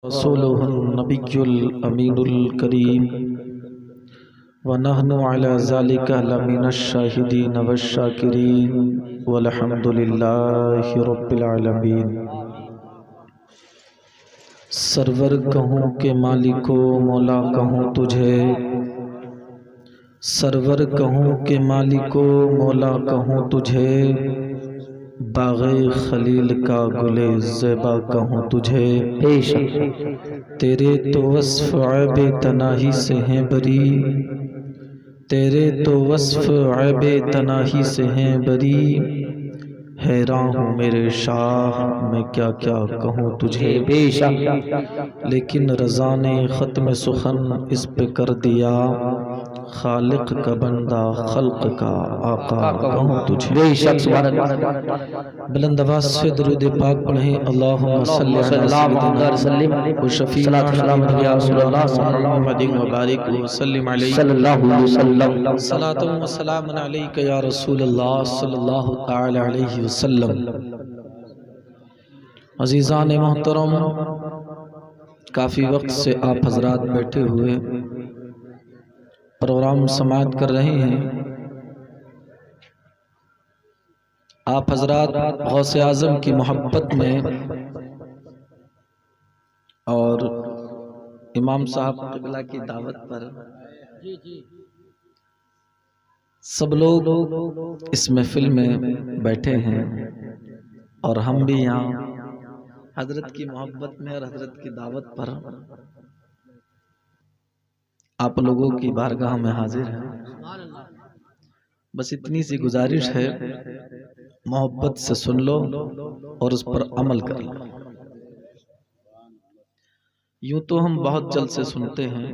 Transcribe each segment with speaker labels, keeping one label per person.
Speaker 1: رسوله النبي الأمين الكريم ونحن على ذلك لمن الشاهدين والشاكرين والحمد لله رب العالمين۔ سرور کہوں کہ مالک و مولا کہوں تجھے، سرور کہوں کہ مالک و مولا کہوں تجھے، باغ خلیل کا گل زیبا کہوں تجھے۔ تیرے تو وصف عیب تناہی سے ہیں بری، تیرے تو وصف عیب تناہی سے ہیں بری، حیران ہوں میرے شاہ میں کیا کیا کہوں تجھے۔ لیکن رضا نے ختم سخن اس پہ کر دیا، خالق کا بندہ خلق کا آقا کہوں تجھے۔ بلند آواز سے درود پاک پڑھیں۔ اللہم صلی علی سیدنا و شفیعنا یا رسول اللہ صلی اللہ علیہ وبارک وسلم علیہ صلاۃ و سلام علیک یا رسول اللہ صلی اللہ تعالی علیہ وسلم۔ عزیزان محترم، کافی وقت سے آپ حضرات بیٹھے ہوئے پروگرام سماعت کر رہے ہیں۔ آپ حضرات غوث اعظم کی محبت میں اور امام صاحب قبلہ کی دعوت پر سب لوگ اس محفل میں بیٹھے ہیں، اور ہم بھی یہاں حضرت کی محبت میں اور حضرت کی دعوت پر آپ لوگوں کی بارگاہ میں حاضر ہیں۔ بس اتنی سی گزارش ہے، محبت سے سن لو اور اس پر عمل کر لو۔ یوں تو ہم بہت جلسے سنتے ہیں،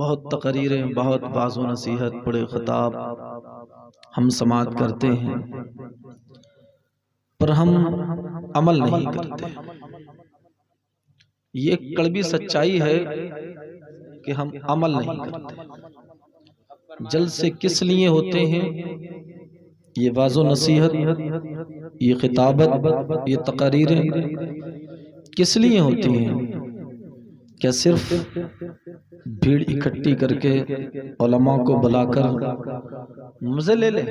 Speaker 1: بہت تقریریں، بہت وعظ و نصیحت، بڑے خطاب ہم سماعت کرتے ہیں، پر ہم عمل نہیں کرتے۔ یہ ایک کڑوی سچائی ہے کہ ہم عمل نہیں کرتے۔ جلسے کس لیے ہوتے ہیں؟ یہ وعظ و نصیحت، یہ خطابت، یہ تقریریں کس لیے ہوتی ہیں؟ کیا صرف بھیڑ اکٹھی کر کے علماء کو بلا کر مزے لے لیں؟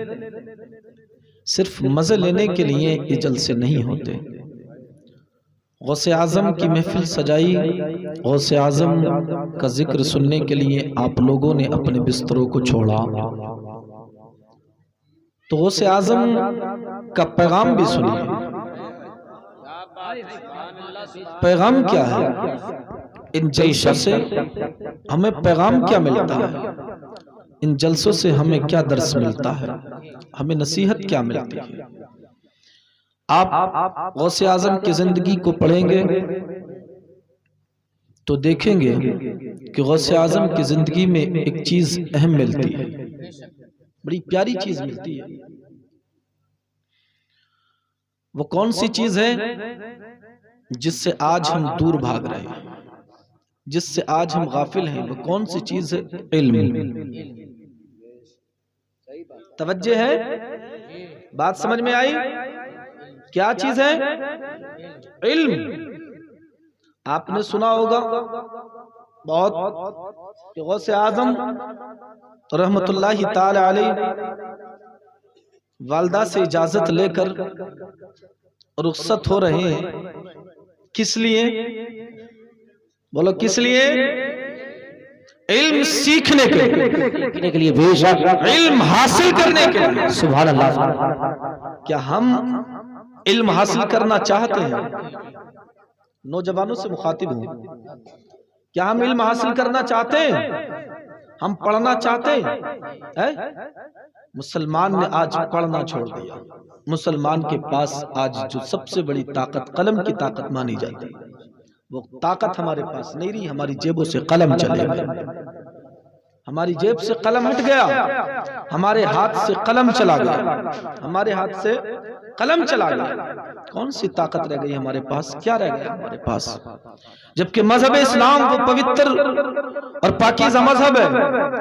Speaker 1: صرف مزے لینے کے لیے یہ جلسے نہیں ہوتے۔ غوث اعظم کی محفل سجائی، غوث اعظم کا ذکر سننے کے لیے آپ لوگوں نے اپنے بستروں کو چھوڑا، تو غوث اعظم کا پیغام بھی سنیے۔ پیغام کیا ہے؟ ان جلسوں سے ہمیں پیغام کیا ملتا ہے؟ ان جلسوں سے ہمیں کیا درس ملتا ہے؟ ہمیں نصیحت کیا ملتی ہے؟ آپ غوث اعظم کی زندگی کو پڑھیں گے تو دیکھیں گے کہ غوث اعظم کی زندگی میں ایک چیز اہم ملتی ہے، بڑی پیاری چیز ملتی ہے۔ وہ کون سی چیز ہے جس سے آج ہم دور بھاگ رہے ہیں، جس سے آج ہم غافل ہیں؟ وہ کون سی چیز ہے؟ علم۔ توجہ ہے؟ بات سمجھ میں آئی؟ کیا چیز ہے؟ علم۔ آپ نے سنا ہوگا بہت کہ غوث اعظم رحمت اللہ تعالی علیہ والدہ سے اجازت لے کر رخصت ہو رہے ہیں۔ کس لیے؟ بولو کس لیے؟ علم سیکھنے کے لیے، علم حاصل کرنے کے لیے۔ سبحان اللہ۔ کیا ہم علم حاصل کرنا چاہتے ہیں؟ نوجوانوں سے مخاطب ہوں، کیا ہم علم حاصل کرنا چاہتے ہیں؟ ہم پڑھنا چاہتے ہیں؟ مسلمان نے آج پڑھنا چھوڑ دیا۔ مسلمان کے پاس آج جو سب سے بڑی طاقت قلم کی طاقت مانی جاتی ہے، وہ طاقت ہمارے پاس نہیں رہی۔ ہماری جیبوں سے قلم چلے گئے، ہماری جیب سے قلم ہٹ گیا، ہمارے ہاتھ سے قلم چلا گیا، ہمارے ہاتھ سے قلم چلا گیا۔ کون سی طاقت رہ گئی ہمارے پاس؟ کیا رہ گیا ہمارے پاس؟ جبکہ مذہب اسلام وہ پوتر اور پاکیزہ مذہب ہے،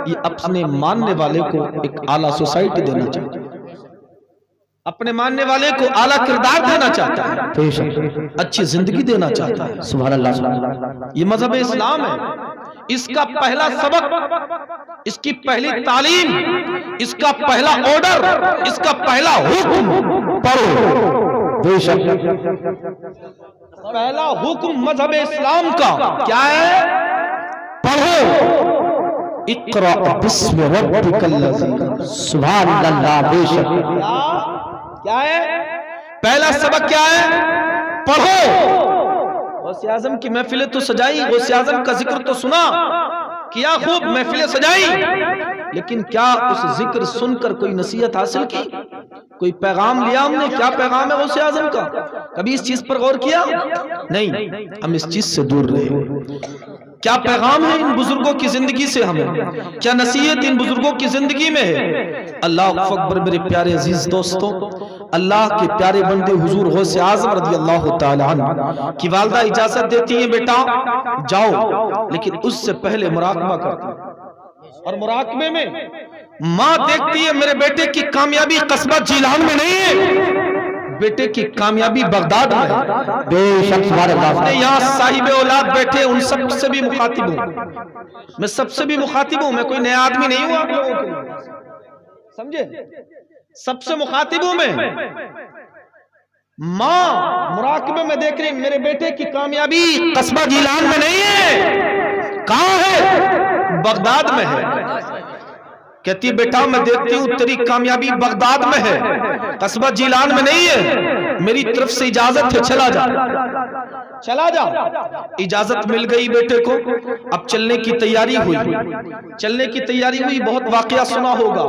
Speaker 1: یہ اپنے ماننے والے کو ایک اعلیٰ سوسائٹی دینا چاہتا ہے۔ اپنے ماننے والے کو اعلیٰ کردار دینا چاہتا ہے، اچھی زندگی دینا چاہتا ہے.
Speaker 2: سبحان اللہ.
Speaker 1: یہ مذہب اسلام ہے. اس کا پہلا سبق، اس کی پہلی تعلیم، اس کا پہلا آرڈر، اس کا پہلا حکم پڑھو.
Speaker 2: بے شک
Speaker 1: پہلا حکم مذہب اسلام کا کیا ہے؟ پڑھو.
Speaker 2: اقرأ بسم ربک الذی. سبحان اللہ. بے شک
Speaker 1: کیا ہے؟ پہلا سبق کیا ہے؟ پڑھو. غوث اعظم کی محفلیں تو سجائی، غوث اعظم کا ذکر تو سنا، کیا خوب محفلیں سجائی، لیکن کیا اس ذکر سن کر کوئی نصیحت حاصل کی؟ کوئی پیغام لیا ہم نے؟ کیا پیغام ہے غوث اعظم کا؟ کبھی اس چیز پر غور کیا؟ نہیں، ہم اس چیز سے دور رہے. کیا پیغام ہے ان بزرگوں کی زندگی سے ہمیں؟ کیا نصیحت ان بزرگوں کی زندگی میں ہے؟ اللہ اکبر. میرے پیارے عزیز دوستوں، اللہ کے پیارے بندے حضور غوث اعظم رضی اللہ تعالی عنہ کی والدہ اجازت دیتی ہیں بیٹا جاؤ، لیکن اس سے پہلے مراقبہ کرتی ہیں. اور مراقبے میں ماں دیکھتی ہے میرے بیٹے کی کامیابی قصبہ جیلان میں نہیں ہے، بیٹے کی کامیابی بغداد میں ہے.
Speaker 2: بے شک. سبحان اللہ.
Speaker 1: یہاں صاحب اولاد بیٹھے ان سب سے بھی مخاطب ہوں، میں سب سے بھی مخاطب ہوں، میں کوئی نیا آدمی نہیں ہوں آپ لوگوں کے لیے، سمجھے؟ سب سے مخاطب ہوں میں. ماں مراقبے میں دیکھ رہی میرے بیٹے کی کامیابی قصبہ جیلان میں نہیں ہے. کہاں ہے؟ بغداد میں ہے. کہتی ہے بیٹا میں دیکھتی ہوں تیری کامیابی بغداد میں ہے، قصبہ جیلان میں نہیں ہے، میری طرف سے اجازت ہے، چلا جا چلا جا. اجازت مل گئی بیٹے کو. اب چلنے کی تیاری ہوئی، چلنے کی تیاری ہوئی. بہت واقعہ سنا ہوگا،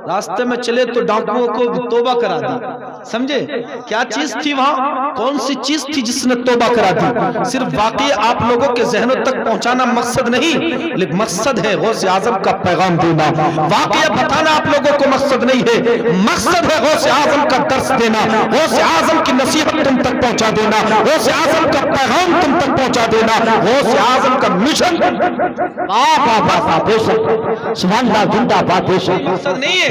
Speaker 1: راستے میں چلے تو ڈاکوؤں کو توبہ کرا دی. سمجھے؟ کیا چیز تھی وہاں؟ کون سی چیز تھی جس نے توبہ کرا دی؟ صرف واقعہ آپ لوگوں کے ذہنوں تک پہنچانا مقصد نہیں، لیکن مقصد ہے غوث اعظم کا پیغام دینا. واقعہ بتانا آپ لوگوں کو مقصد نہیں ہے، مقصد ہے غوث اعظم کا درس دینا، غوث اعظم کی نصیحت تم تک پہنچا دینا، غوث اعظم کا پیغام تم تک پہنچا دینا، غوث اعظم کا مشن.
Speaker 2: سبحان اللہ. زندہ باد.
Speaker 1: مقصد نہیں ہے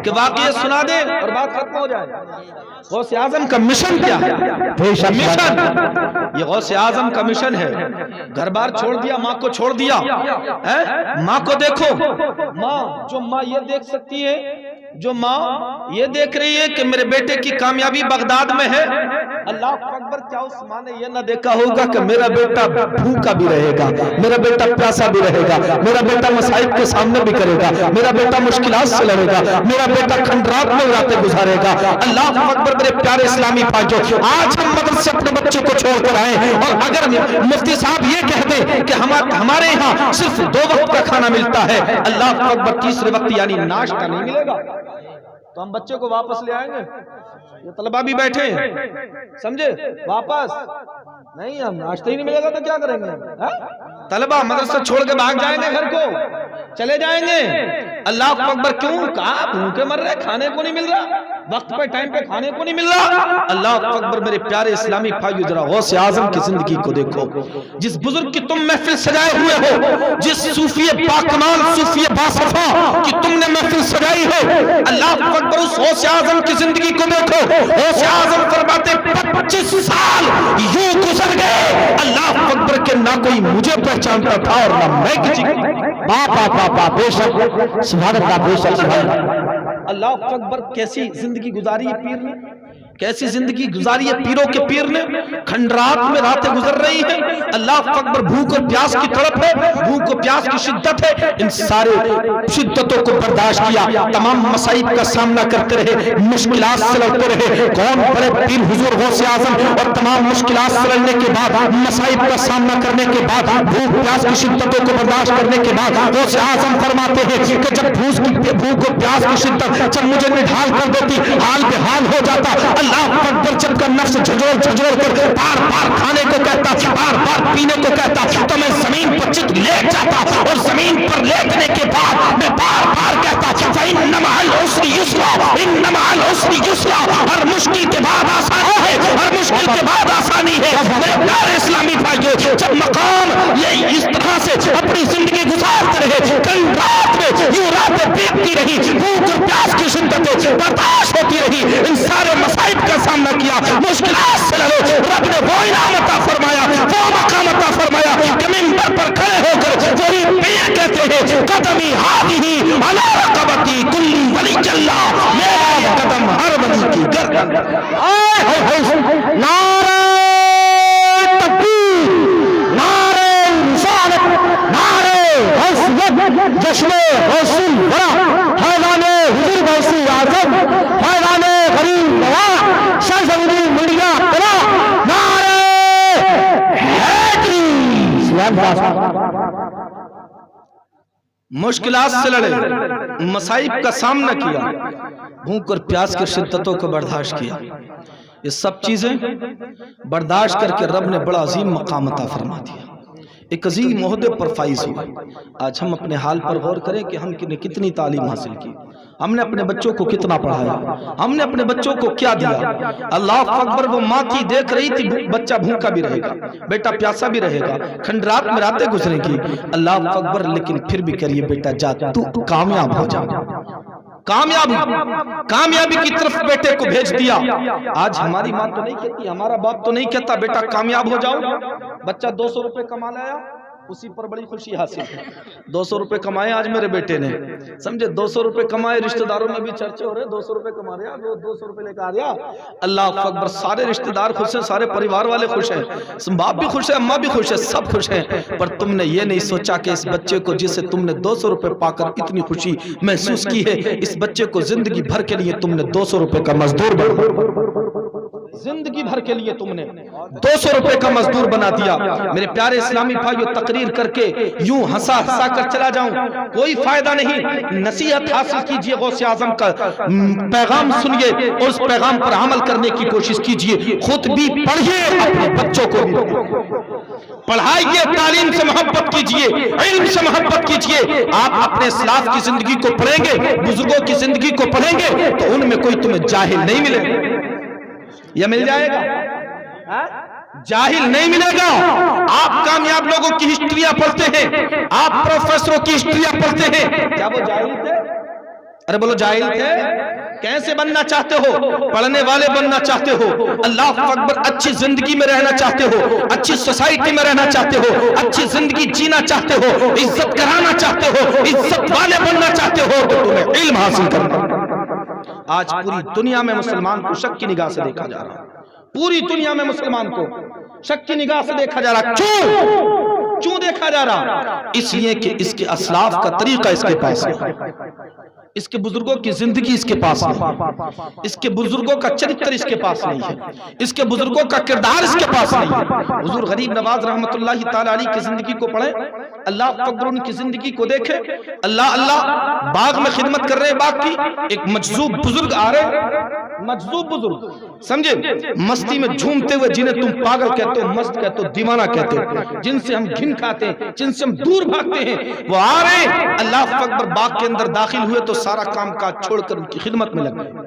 Speaker 1: کہ واقعہ سنا دے اور بات ختم ہو جائے. غوث اعظم کا مشن کیا ہے؟ مشن یہ غوث اعظم کا مشن ہے. گھر بار چھوڑ دیا، ماں کو چھوڑ دیا. ماں کو دیکھو، ماں جو ماں یہ دیکھ سکتی ہے، جو ماں یہ دیکھ رہی ہے کہ میرے بیٹے کی کامیابی بغداد میں ہے. اللہ اکبر. کیا اس ماں نے یہ نہ دیکھا ہوگا کہ میرا بیٹا بھوکا بھی رہے گا، میرا بیٹا پیاسا بھی رہے گا، میرا بیٹا مصائب کے سامنے بھی کرے گا، میرا بیٹا مشکلات سے لڑے گا، میرا بیٹا کھنڈرات میں راتیں گزارے گا. اللہ اکبر. میرے پیارے اسلامی بھائیو، آج ہم مدرسے اپنے بچے کو چھوڑ کر آئے اور اگر مفتی صاحب یہ کہہ دیں کہ ہمارے یہاں صرف 2 وقت کا کھانا ملتا ہے، اللہ اکبر، تیسرے وقت یعنی ناشتہ نہیں ملے گا، تو ہم بچے کو واپس لے آئیں گے. یہ طلبہ بھی بیٹھے ہیں، سمجھے؟ واپس نہیں، ہم ناشتہ ہی نہیں ملے گا تو کیا کریں گے؟ طلبہ مدرسہ چھوڑ کے بھاگ جائیں گے، گھر کو چلے جائیں گے. اللہ اکبر. کیوں؟ کہا بھوکے مر رہے، کھانے کو نہیں مل رہا، وقت پہ ٹائم پہ کھانے کو نہیں مل رہا. اللہ اکبر. میرے پیارے اسلامی بھائیو، ذرا غوث اعظم کی زندگی کو دیکھو. جس بزرگ کی تم محفل سجائے ہوئے ہو، جس صوفی پاکمال، صوفی باصفا کی تم نے محفل سجائی ہے، اللہ اکبر، اس غوث اعظم کی زندگی کو دیکھو. غوث اعظم فرماتے 25 سال یوں گزر گئے، اللہ اکبر، کہ نہ کوئی مجھے پہچانتا تھا اور نہ میں کسی کو.
Speaker 2: بے شک. سبحان اللہ. بے شک. سبحان اللہ.
Speaker 1: اللہ اکبر. کیسی زندگی گزاری ہے پیر نے، کیسی زندگی گزاری ہے پیروں کے پیر نے. کھنڈرات میں راتیں گزر رہی ہیں. اللہ اکبر. بھوک اور پیاس کی تڑپ ہے، بھوک اور پیاس کی شدت ہے. ان سارے شدتوں کو برداشت کیا، تمام مصائب کا سامنا کرتے رہے، مشکلات سے لڑتے رہے. کون بڑے پیر حضور غوث اعظم. اور تمام مشکلات سے لڑنے کے بعد، مصائب کا سامنا کرنے کے بعد، بھوک پیاس کی شدتوں کو برداشت کرنے کے بعد غوث اعظم فرماتے ہیں کہ جب بھوک اور پیاس کی شدت جب مجھے نڈھال کر دیتی، حال بے حال ہو جاتا. اللہ اکبر. جب کا نفس جھجھوڑ کر بار بار کھانے کو کہتا، بار بار پینے کو کہتا، تو میں زمین پر چت لیٹ جاتا اور زمین پر لیٹنے کے بعد میں بار بار کہتا فَإِنَّ مَعَ الْعُسْرِ يُسْرًا إِنَّ مَعَ الْعُسْرِ يُسْرًا. ہر مشکل کے بعد آسانی ہے، ہر مشکل کے بعد آسانی ہے. میرے پیارے اسلامی بھائیو، جب مقام یہ اس طرح سے اپنی زندگی گزارتے رہے، کل رات میں یوں راتیں بیتتی رہی، بھوک اور پیاس کی شدتیں برداشت ہوتی رہی، ان
Speaker 2: ہیں قدمی ہادی علی رقبتی کلی ولی اللہ، میرا یہ قدم ہر ولی کی گردن۔ نعرہ تکبیر، نعرہ رسالت، نعرہ حیثیت، جشن غوث الورا، فیضان حضور غوث اعظم، فیضان غریب نواز شاہ زمین منڈیا تلا، نعرہ حیدری۔
Speaker 1: مشکلات سے لڑے، مصائب کا سامنا کیا، بھوک اور پیاس کی شدتوں کو برداشت کیا، یہ سب چیزیں برداشت کر کے رب نے بڑا عظیم مقام عطا فرما دیا، ایک عظیم عہدے پر فائز ہوئے۔ آج ہم اپنے حال پر غور کریں کہ ہم نے کتنی تعلیم حاصل کی، ہم نے اپنے بچوں کو کتنا پڑھایا، ہم نے اپنے بچوں کو کیا دیا۔ اللہ اکبر، وہ ماں تھی دیکھ رہی تھی بچہ بھوکا بھی رہے گا، بیٹا پیاسا بھی رہے گا، کھنڈرات میں راتیں گزرے گی، اللہ اکبر، لیکن پھر بھی کریے بیٹا جا تو کامیاب ہو جا، کامیابی کی طرف بیٹے کو بھیج دیا۔ آج ہماری ماں تو نہیں کہتی، ہمارا باپ تو نہیں کہتا بیٹا کامیاب ہو جاؤ، بچہ 200 روپے کما لایا اسی پر بڑی خوشی حاصل ہے۔ 200 روپے کمائے آج میرے بیٹے نے، سمجھے 200 روپے کمائے، رشتہ داروں میں بھی چرچے ہو رہے، 200 روپے کما رہا، وہ 200 روپے لے کے آ رہا۔ اللہ اکبر، سارے رشتہ دار خوش ہیں، سارے پریوار والے خوش ہیں، باپ بھی خوش ہے، اماں بھی خوش ہے، سب خوش ہیں، پر تم نے یہ نہیں سوچا کہ اس بچے کو جسے تم نے 200 روپے پا کر اتنی خوشی محسوس کی ہے، اس بچے کو زندگی بھر کے لیے تم نے 200 روپے کا مزدور زندگی بھر کے لیے تم نے 200 روپے کا مزدور بنا دیا۔ میرے پیارے اسلامی بھائیو، تقریر کر کے یوں ہنسا ہنسا کر چلا جاؤں کوئی فائدہ نہیں، نصیحت حاصل کیجئے، غوث اعظم کا پیغام سنیے اور اس پیغام پر عمل کرنے کی کوشش کیجئے، خود بھی پڑھیے، اپنے بچوں کو بھی پڑھائیے، تعلیم سے محبت کیجئے، علم سے محبت کیجئے۔ آپ اپنے اسلاف کی زندگی کو پڑھیں گے، بزرگوں کی زندگی کو پڑھیں گے تو ان میں کوئی تمہیں جاہل نہیں ملے گا، یہ مل جائے گا، جاہل نہیں ملے گا۔ آپ کامیاب لوگوں کی ہسٹریاں پڑھتے ہیں، آپ پروفیسروں کی ہسٹریاں پڑھتے ہیں، کیا وہ جاہل تھے؟ ارے بولو جاہل تھے؟ کیسے بننا چاہتے ہو؟ پڑھنے والے بننا چاہتے ہو، اللہ اکبر، اچھی زندگی میں رہنا چاہتے ہو، اچھی سوسائٹی میں رہنا چاہتے ہو، اچھی زندگی جینا چاہتے ہو، عزت کرانا چاہتے ہو، عزت والے بننا چاہتے ہو تو تمہیں علم حاصل کرنا۔ آج پوری دنیا میں مسلمان کو شک کی نگاہ سے دیکھا جا رہا ہے، پوری دنیا میں مسلمان کو شک کی نگاہ سے دیکھا جا رہا۔ کیوں دیکھا جا رہا؟ اس لیے کہ اس کے اسلاف کا طریقہ اس کے پاس ہے، اس کے بزرگوں کی زندگی اس کے پاس نہیں، اس کے بزرگوں کا چرتر اس کے پاس نہیں ہے، اس کے بزرگوں کا کردار اس کے پاس نہیں ہے۔ حضور غریب نواز رحمت اللہ تعالی علیہ کی زندگی کو پڑھیں، اللہ اکبر، ان کی زندگی کو دیکھیں، اللہ اللہ، باغ میں خدمت کر رہے باغ کی، ایک مجذوب بزرگ آ رہے، مجذوب بزرگ، سمجھے، مستی میں جھومتے ہوئے، جنہیں تم پاگل کہتے ہو، مست کہتے ہو، دیوانہ کہتے ہو، جن سے ہم گھن کھاتے ہیں، جن سے ہم دور بھاگتے ہیں، وہ آ رہے ہیں۔ اللہ اکبر، باغ کے اندر داخل ہوئے تو سارا کام کاج چھوڑ کر ان کی خدمت میں لگ گئے،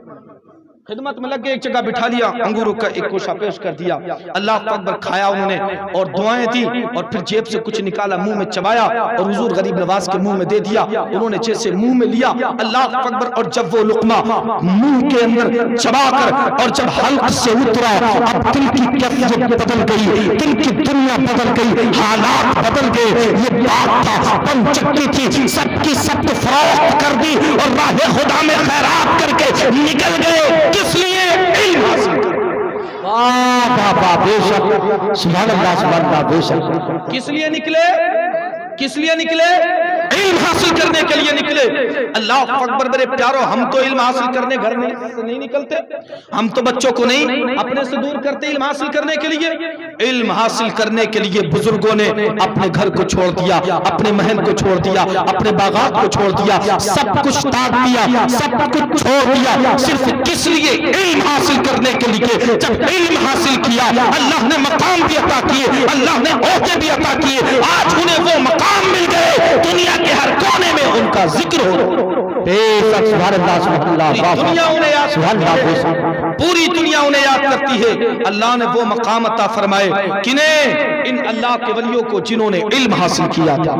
Speaker 1: خدمت میں لگ گئے، ایک جگہ بٹھا لیا، انگوروں کا ایک کوشہ پیش کر دیا، اللہ اکبر، کھایا انہوں نے اور دعائیں دی، اور پھر جیب سے کچھ نکالا، منہ میں چبایا اور حضور غریب نواز کے منہ میں دے دیا، انہوں نے جیسے منہ میں لیا، اللہ اکبر، اور جب وہ لقمہ منہ کے اندر چبا کر اور جب حلق سے اترا، اب دل کی کیفیت بدل گئی، دل کی دنیا بدل گئی، حالات بدل گئے۔ یہ بات تھا، پن چکی تھی، سب کی سب فروخت کر دی اور راہ خدا میں خیرات کر کے نکل گئے، کس لیے؟ علم حاصل کر۔ بے شک، سبحان اللہ، سبحان اللہ، بے شک۔ کس لیے نکلے؟ کس لیے نکلے؟ علم حاصل کرنے کے لیے نکلے۔ اللہ اکبر، میرے پیارو، ہم تو علم حاصل کرنے گھر سے نہیں نکلتے، ہم تو بچوں کو نہیں اپنے سے دور کرتے علم حاصل کرنے کے لیے۔ علم حاصل کرنے کے لیے بزرگوں نے اپنے گھر کو چھوڑ دیا، اپنے محل کو چھوڑ دیا، اپنے باغات کو چھوڑ دیا، سب کچھ تاگ دیا، سب کچھ چھوڑ دیا، صرف کس لیے؟ علم حاصل کرنے کے لیے۔ جب علم حاصل کیا، اللہ نے مقام بھی عطا کیے، اللہ نے عہدے بھی عطا کیے، آج انہیں وہ مقام مل گئے، دنیا کے ہر کونے میں ان کا ذکر ہو۔ بے شک، سبحان اللہ، سبحان اللہ، دنیا انہیں یاد،
Speaker 2: سبحان اللہ،
Speaker 1: پوری دنیا انہیں یاد کرتی ہے، اللہ نے وہ مقام عطا فرمائے کنہیں؟ ان اللہ کے ولیوں کو جنہوں نے علم حاصل کیا تھا،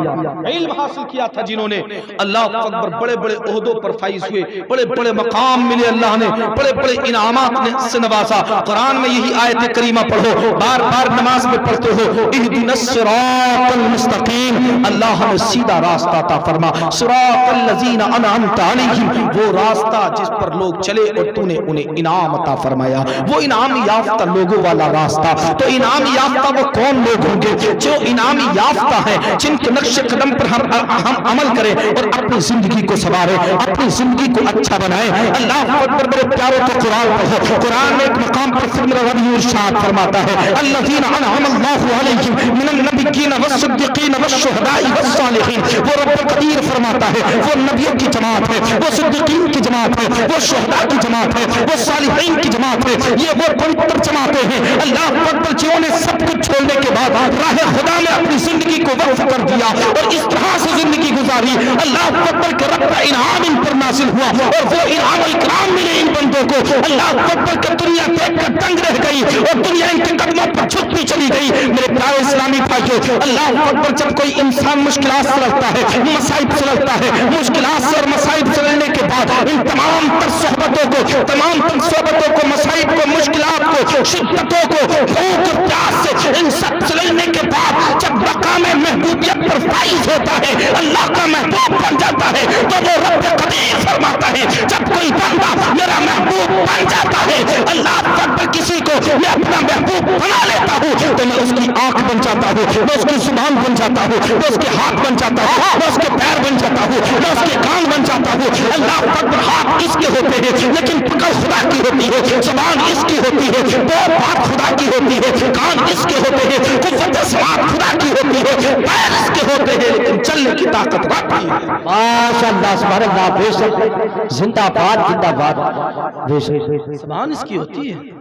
Speaker 1: علم حاصل کیا تھا جنہوں نے، اللہ اکبر، بڑے بڑے عہدوں پر فائز ہوئے، بڑے بڑے مقام ملے، اللہ نے بڑے بڑے انعامات سے نوازا۔ قرآن میں یہی آیت کریمہ پڑھو، بار بار نماز میں پڑھتے ہو، اہدنا الصراط المستقیم، اللہ ہمیں سیدھا راستہ عطا فرما، صراط الذین انعمت علیہم، وہ راستہ جس پر لوگ چلے اور تو نے انہیں انعام عطا فرمایا، وہ انعام یافتہ لوگوں والا راستہ۔ تو انعام یافتہ وہ کون لوگ ہوں گے؟ جو انعام یافتہ ہیں، جن کے نقش قدم پر ہم عمل کریں اور اپنی زندگی کو سنواریں، اپنی زندگی کو اچھا بنائیں۔ اللہ اکبر، میرے پیاروں کو قرآن پڑھو، قرآن میں ایک مقام پر فکر ربی ارشاد فرماتا ہے، الذین انعم اللہ علیہم من النبیین والصدیقین والشہداء والصالحین، وہ رب قدیر فرماتا ہے وہ نبیوں کی جماعت ہے، وہ صدیقین کی جماعت ہے، وہ شہداء کی جماعت ہے، وہ صالحین کی جماعت ہے، یہ وہ پوتر جماعتیں ہیں اللہ اکبر جنہوں نے سب کچھ چھوڑنے کے بعد راہ خدا میں اپنی زندگی کو وقف کر دیا اور اس طرح سے زندگی گزاری، اللہ اکبر کے رب کا انعام ان پر نازل ہوا اور وہ انعام و اکرام ملے ان بندوں کو، اللہ اکبر کہ دنیا دیکھ کر تنگ رہ گئی اور دنیا ان کے قدموں پر جھکتی چلی گئی۔ میرے پیارے اسلامی بھائیو، اللہ اکبر جب کوئی انسان مشکلات سے لڑتا ہے، مصائب سے لڑتا ہے، مشکلات سے اور مصائب سے لڑنے کے بعد ان تمام تر صحبتوں کو، مصائب کو، مشکلات کو، شدتوں کو، بھوک اور پیاس سے، ان سب سے لڑنے کے بعد جب مقام محبوبیت پر فائز ہوتا ہے، اللہ کا محبوب بن جاتا ہے، تو وہ رب قدیر فرماتا ہے جب کوئی بندہ میرا محبوب بن جاتا ہے، اللہ اکبر کسی کو میں اپنا محبوب بنا لیتا ہوں تو میں اس کی آنکھ بن جاتا ہوں، میں اس کی زبان بن جاتا ہوں، میں اس کے ہاتھ بن جاتا ہوں، میں اس کے پیر بن جاتا ہوں، میں اس کے کان بن جاتا ہوں۔ اللہ اکبر، ہاتھ اس کے ہوتے ہیں لیکن پکڑ خدا کی ہوتی ہے، زبان اس کی ہوتی ہے، بات خدا کی ہوتی ہے، کان اس کے ہوتے ہیں، قوت سماعت خدا کی ہوتی ہے، پیر اس کے ہوتے ہیں لیکن چلنے کی طاقت باقی ہے۔
Speaker 2: ماشاءاللہ، سبحان اللہ، بے شک، زندہ باد، زندہ باد، بے شک،
Speaker 1: زبان اس کی ہوتی ہے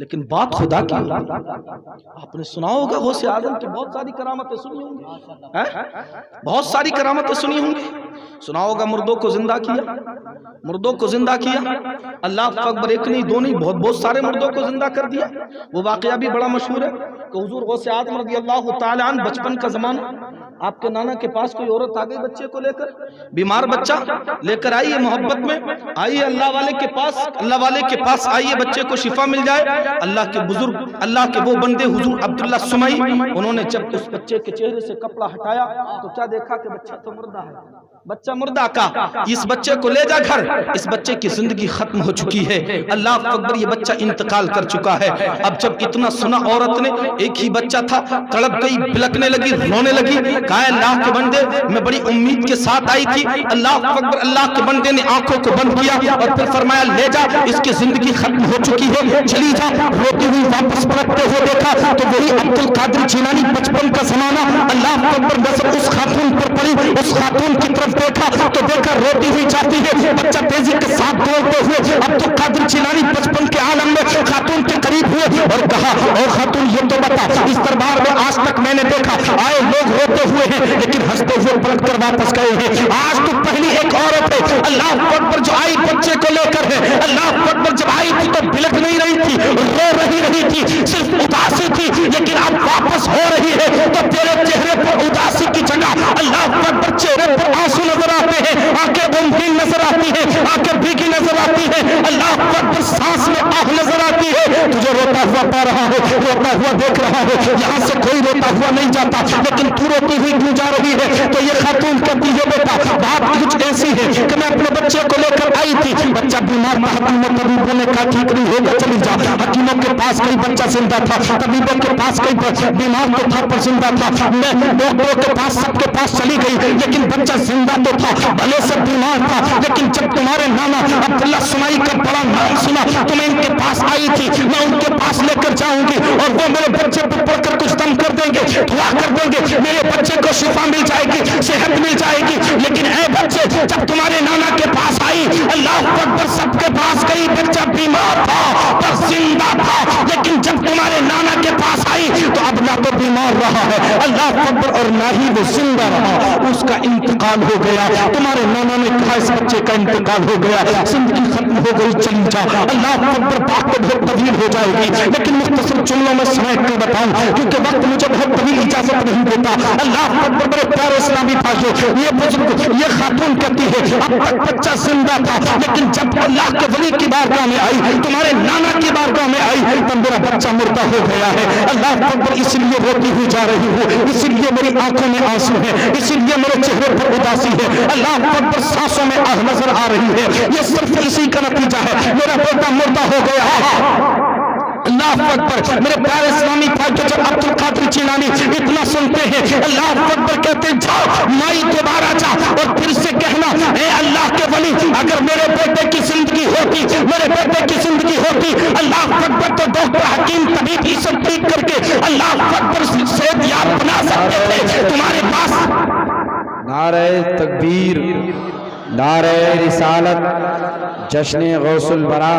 Speaker 1: لیکن بات خدا کی ہوتی ہے۔ آپ نے سنا ہوگا غوث اعظم کی بہت ساری کرامتیں سنی ہوں گی، بہت ساری کرامتیں سنی ہوں گی، سنا ہوگا مردوں کو زندہ کیا، مردوں کو زندہ کیا، اللہ اکبر، ایک نہیں دو نہیں، بہت سارے مردوں کو زندہ کر دیا۔ وہ واقعہ بھی بڑا مشہور ہے کہ حضور غوث اعظم رضی اللہ تعالیٰ عنہ بچپن کا زمانہ، آپ کے نانا کے پاس کوئی عورت آ گئی بچے کو لے کر، بیمار بچہ لے کر آئیے، محبت میں آئیے اللہ والے کے پاس آئیے، بچے کو شفا مل جائے۔ اللہ کے بزرگ، اللہ کے وہ بندے حضور عبداللہ سمعی، انہوں نے جب اس بچے کے چہرے سے کپڑا ہٹایا تو کیا دیکھا کہ بچہ تو مردہ ہے، بچہ مردہ کا، اس بچے کو لے جا گھر، اس بچے کی زندگی ختم ہو چکی ہے، اللہ اکبر، یہ بچہ انتقال کر چکا ہے۔ اب جب اتنا سنا عورت نے، ایک ہی بچہ تھا، تڑپ گئی، بلکنے لگی، رونے لگی، کہا اللہ کے بندے میں بڑی امید کے ساتھ آئی تھی، اللہ اکبر، اللہ کے بندے نے آنکھوں کو بند کیا اور پھر فرمایا لے جا، اس کی زندگی ختم ہو چکی ہے، چلی جا۔ روتی ہوئی واپس پلٹتے ہوئے دیکھا تو وہی عبد القادر جیلانی بچپن کا زمانہ، اللہ اکبر، نظر اس خاتون پر پڑی، اس خاتون کی طرف دیکھا تو دیکھا روتی ہوئی جاتی ہے، بچہ تیزی کے ساتھ دوڑتے ہوئے عبد القادر جیلانی بچپن کے عالم میں خاتون کے قریب ہوئے اور کہا، اور خاتون یہ تو بتا، اس دربار میں آج تک میں نے دیکھا آئے لوگ روتے ہوئے ہیں لیکن ہنستے ہوئے پلٹ کر واپس گئے ہیں، آج تو پہلی ایک عورت ہے اللہ اکبر جو آئی بچے کو لے کر ہے، اللہ اکبر جب آئی تھی تو بلک نہیں رہی تھی، رو رہی تھی، صرف اداسی تھی، لیکن اب واپس ہو رہی ہے تو تیرے چہرے پر اداسی کی جگہ اللہ اکبر چہرے پر آنسو نظر آتے ہیں، آنکھیں غمگین نظر آتی ہیں، آنکھیں بھیگی نظر آتی ہیں، اللہ اکبر سانس میں آہ نظر آتی ہے، تجھے روتا ہوا پا رہا ہے، روتا ہوا دیکھ رہا ہے، یہاں سے کوئی روتا ہوا نہیں جاتا، لیکن تو روتی ہوئی کیوں جا رہی ہے؟ تو یہ خاتون کہتی ہے بیٹا بات کچھ ایسی ہے کہ میں اپنے بچے کو لے کر آئی تھی، بچہ بیمار تھا، حکیموں طبیبوں نے کہا ٹھیک نہیں ہوگا چلی جا، حکیموں کے پاس کئی بچہ زندہ تھا، طبیبوں کے پاس کئی بیمار تو تھا پر زندہ تھا، میں ڈاکٹروں کے پاس سب کے پاس چلی گئی لیکن بچہ زندہ تو تھا، بھلے سے بیمار تھا، لیکن جب تمہارے نانا عبداللہ سمعی کا بڑا نام سنا تو میں ان کے پاس آئی تھی، میں ان کے پاس لے کر جاؤں گی اور وہ میرے بچے پر پڑھ کر کچھ دم کر دیں گے، دعا کر دیں گے، میرے بچے کو شفا مل جائے گی، صحت مل جائے گی، لیکن اے بچے جب تمہارے نانا کے پاس آئی، اللہ اکبر سب کے پاس گئی، بچہ بیمار تھا پر زندہ تھا، لیکن جب تمہارے نانا کے پاس آئی تو اب نہ تو بیمار رہا ہے، اللہ
Speaker 2: اکبر اور نہ ہی وہ زندہ رہا، اس کا انتقال ہو گیا۔ تمہارے نانا نے کہا اس بچے کا انتقال ہو گیا، زندگی ختم ہو گئی، چلی جا۔ اللہ اکبر، بات تو بہت طویل ہو جائے گی لیکن مختصر جملوں میں سمیٹ کر بتاؤں کیونکہ وقت مجھے بہت طویل اجازت نہیں دیتا۔ اللہ اکبر، بڑے پیارے اسلامی بھائیوں، یہ بزرگ، یہ خاتون کہتی ہے اب تک بچہ زندہ تھا لیکن جب اللہ کے ولی کی بارگاہ میں آئی، تمہارے نانا کی بارگاہ میں آئی، تب میرا بچہ مردہ ہو گیا ہے۔ اللہ اکبر، اس لیے روتی ہوئی جا رہی ہوں، اسی لیے میری آنکھوں میں آنسو ہے، اسی لیے میرے چہرے پر اداسی ہے۔ اللہ اکبر، سانسوں میں آہ نظر آ رہی ہے، یہ صرف اسی کا نتیجہ ہے، میرا بیٹا مردہ ہو گیا۔ اللہ اکبر، میرے پیارے اسلامی بھائیوں، جب عبد القادر جیلانی اتنا سنتے ہیں، اللہ اکبر کہتے ہیں جاؤ مائی دوبارہ جا اور پھر سے کہنا اے اللہ کے ولی، اگر میرے بیٹے کی زندگی ہوتی، میرے بیٹے کی زندگی ہوتی، اللہ اکبر، تو ڈاکٹر حکیم طبیب اسے ٹھیک کر کے اللہ اکبر صحت یاب بنا سکتے تھے۔ تمہارے پاس
Speaker 3: نعرہ تکبیر، نعرہ رسالت، جشن غوث البرا،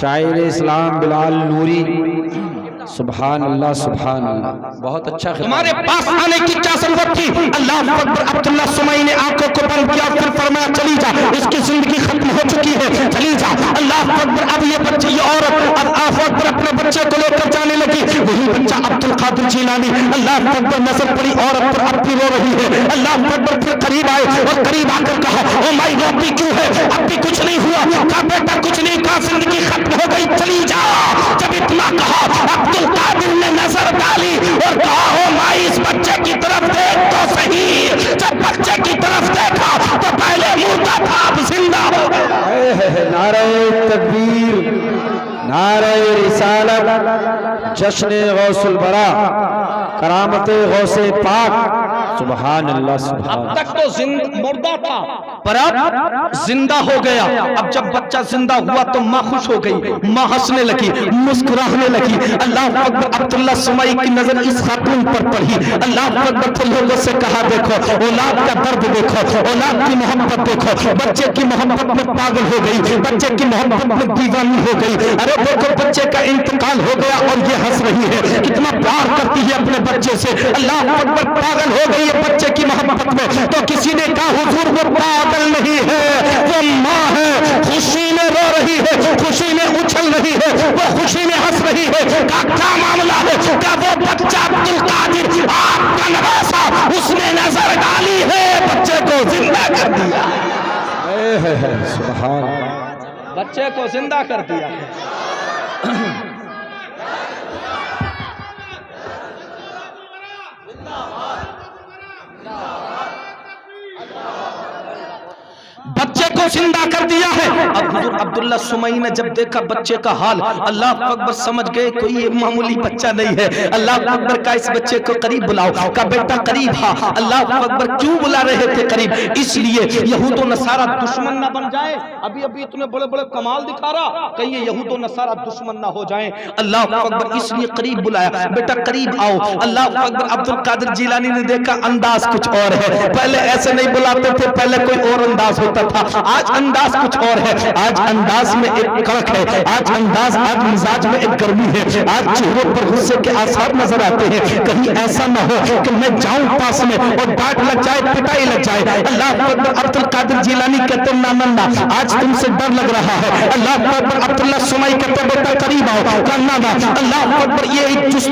Speaker 3: شاعر اسلام بلال نوری، سبحان اللہ سبحان اللہ، بہت اچھا خطاب۔
Speaker 2: تمہارے پاس آنے کی کیا ضرورت تھی؟ اللہ اکبر، عبداللہ سمائی نے آنکھوں کو بند کیا، پھر فرمایا چلی جا، اس کی زندگی ختم ہو چکی ہے، چلی جا۔ اللہ اکبر، اب یہ بچے، یہ عورت اب اکبر اپنے بچے کو لے کر جانے لگی، وہی بچہ عبد القادر جیلانی، اللہ اکبر، نظر پڑی عورت پر، اب بھی رو رہی ہے۔ اللہ اکبر، پھر قریب آئے اور قریب آ کر کہا او مائی روتی کیوں ہے؟ اب بھی کچھ نہیں ہوا؟ کہا بیٹا کچھ نہیں، کہا زندگی ختم ہو گئی، چلی جا۔ جب اتنا کہا عبد القادر نے نظر ڈالی اور کہا او مائی اس بچے کی طرف دیکھ تو صحیح۔ جب بچے کی طرف دیکھا تو پہلے مردہ تھا، اب زندہ ہو گیا۔
Speaker 3: نعرہ تکبیر، نعرہ رسالت، جشن غوث البرا، کرامت غوث پاک، سبحان اللہ سبحان
Speaker 2: اب تک تو مردہ تھا پر اب زندہ ہو گیا۔ اب جب بچہ زندہ ہوا تو ماں خوش ہو گئی، ماں ہنسنے لگی، مسکرانے لگی۔ اللہ اکبر، عبداللہ سمائی کی نظر اس خاتون پر پڑی۔ اللہ اکبر، پھر لوگوں سے کہا دیکھو اولاد کا درد دیکھو، اولاد کی محبت دیکھو، بچے کی محبت میں پاگل ہو گئی، بچے کی محبت میں دیوانی ہو گئی۔ ارے دیکھو بچے کا انتقال ہو گیا اور یہ ہنس رہی ہے، کتنا پیار کرتی ہے اپنے بچے سے۔ اللہ اکبر، پاگل ہو گئی ہے بچے کی محبت میں۔ تو کسی نے کہا حضور وہ پاگل نہیں ہے، وہ ماں ہے، خوشی میں رو رہی ہے، خوشی میں اچھل رہی ہے، وہ خوشی میں ہنس رہی ہے۔ کیا معاملہ ہے؟ کیا وہ بچہ عبد القادر آپ کا نواسا، اس نے نظر ڈالی ہے، بچے کو زندہ کر دیا،
Speaker 3: سبحان
Speaker 2: بچے کو زندہ کر دیا۔ بچے کو زندہ کر دیا ہے۔ اب حضور عبداللہ سمائی نے جب دیکھا بچے کا حال، اللہ اکبر سمجھ گئے کوئی یہ معمولی بچہ نہیں ہے۔ اللہ اکبر کا اس بچے کو قریب بلاؤ، کا بیٹا قریب ہاں۔ اللہ اکبر، کیوں بلا رہے تھے قریب؟ اس لیے یہود و نصارہ دشمن نہ بن جائیں۔ ابھی اتنے بڑے بڑے کمال دکھا رہا، کہیں یہ یہود و نصارہ دشمن نہ ہو جائیں۔ اللہ اکبر، اس لیے قریب بلایا، بیٹا قریب آؤ۔ اللہ اکبر، عبد القادر جیلانی نے دیکھا انداز کچھ اور ہے، پہلے ایسے نہیں بلاتے تھے، پہلے کوئی اور انداز ہوتا تھا، آج انداز کچھ اور ہے۔ آج انداز میں ایک کڑک ہے، آج مزاج میں ایک گرمی ہے، آج چہروں پر غصے کے آثار نظر آتے ہیں۔ کہیں ایسا نہ ہو کہ میں جاؤں پاس میں اور ڈانٹ لگ جائے، پٹائی لگ جائے۔ اللہ اکبر، عبد القادر جیلانی کہتے نا آج تم سے ڈر لگ رہا ہے۔ اللہ اکبر، عبداللہ سمائی کہتے بیٹا قریب آؤ، نانا۔ اللہ اکبر،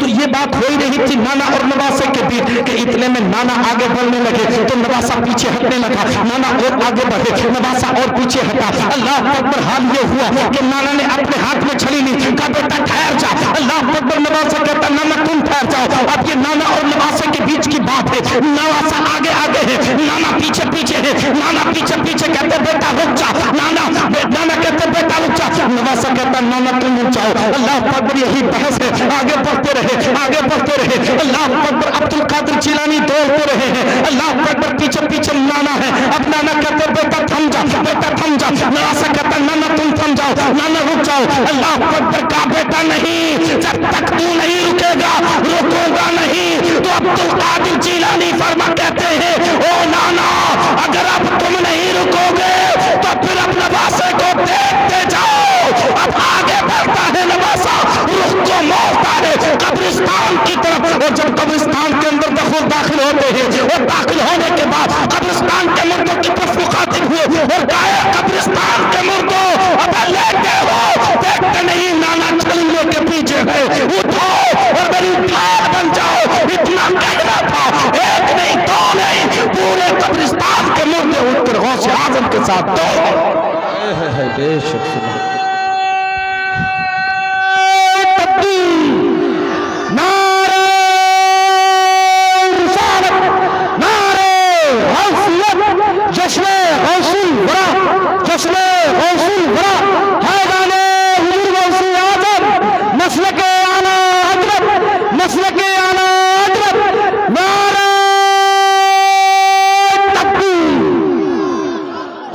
Speaker 2: یہ بات ہو ہی رہی تھی نانا اور نواسے کے بیچ کہ اتنے میں نانا آگے بڑھنے لگے تو نواسا پیچھے ہٹنے لگا، نانا اور آگے بڑھے، نواسا اور پیچھے ہٹا۔ اللہ اکبر، حال یہ ہوا کہ نانا نے اپنے ہاتھ میں چھڑی لی، کہا بیٹا ٹھہر جا۔ اللہ اکبر، نواسا کہتا نانا تم ٹھہر جاؤ۔ اب یہ نانا اور نواسے کے بیچ کی بات ہے، نواسا آگے آگے ہے، نانا پیچھے پیچھے ہے، نانا پیچھے پیچھے کہتے بیٹا رک جا، نانا کہتے بیٹا رک جا، نواسا کہتا نانا تم رک جاؤ۔ اللہ اکبر، یہی بحث ہے، آگے بڑھتے رہے، آگے بڑھتے رہے۔ اللہ اکبر، عبد القادر جیلانی دوڑتے رہے ہیں، اللہ اکبر، پیچھے پیچھے نانا ہے۔ اب نانا کہتے بیٹا تھم جا، بیٹا تھم جا، نواسا کہتا نانا تم تھم جاؤ، نانا رک جاؤ۔ اللہ اکبر، کہا بیٹا نہیں، جب تک تو نہیں رکے گا رکوں گا نہیں۔ تو عبد القادر جیلانی فرما کہتے ہیں او نانا، اگر اب تم نہیں رکو گے تو پھر اب نواسے کو دیکھتے جاؤ۔ اب آگے بڑھتا ہے نواسا، رخ کو موڑتا ہے قبرستان کی طرف، اور جب قبرستان کے اندر داخل داخل ہوتے ہیں اور داخل ہونے کے بعد قبرستان کے مردوں کی طرف مخاطب ہوئے اور کہا قبرستان کے مردوں اب لیٹے ہو دیکھتے نہیں نانا چھلنے کے پیچھے ہے اٹھو اور میری ڈھال بن جاؤ اتنا کہنا تھا ایک نہیں دو نہیں پورے قبرستان کے مردے اٹھ کر غوث اعظم کے ساتھ دو
Speaker 3: بے شک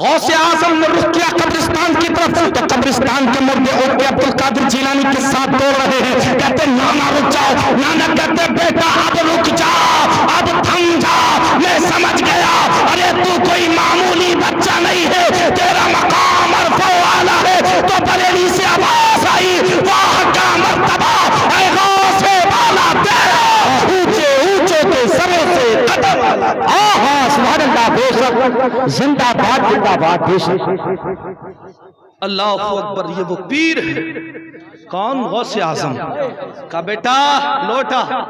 Speaker 2: غوث اعظم نے رخ کیا قبرستان کی طرف تو قبرستان کے مردے اٹھ کے عبد القادر جیلانی کے ساتھ دوڑ رہے ہیں کہتے نانا رک جاؤ نانا کہتے بیٹا اب رک جا اب تھم جا میں سمجھ گیا ارے تو کوئی معمولی بچہ نہیں ہے تیرا مقام مرفوع والا ہے تو بریلی سے آواز آئی وہاں کا مرتبہ اے غوث والا تیرا اونچے اونچے کے سروں سے قدم والا
Speaker 3: سبحان اللہ بے شک زندہ باد بے شک
Speaker 2: اللہ اکبر یہ وہ پیر ہے کون غوث اعظم کا بیٹا لوٹا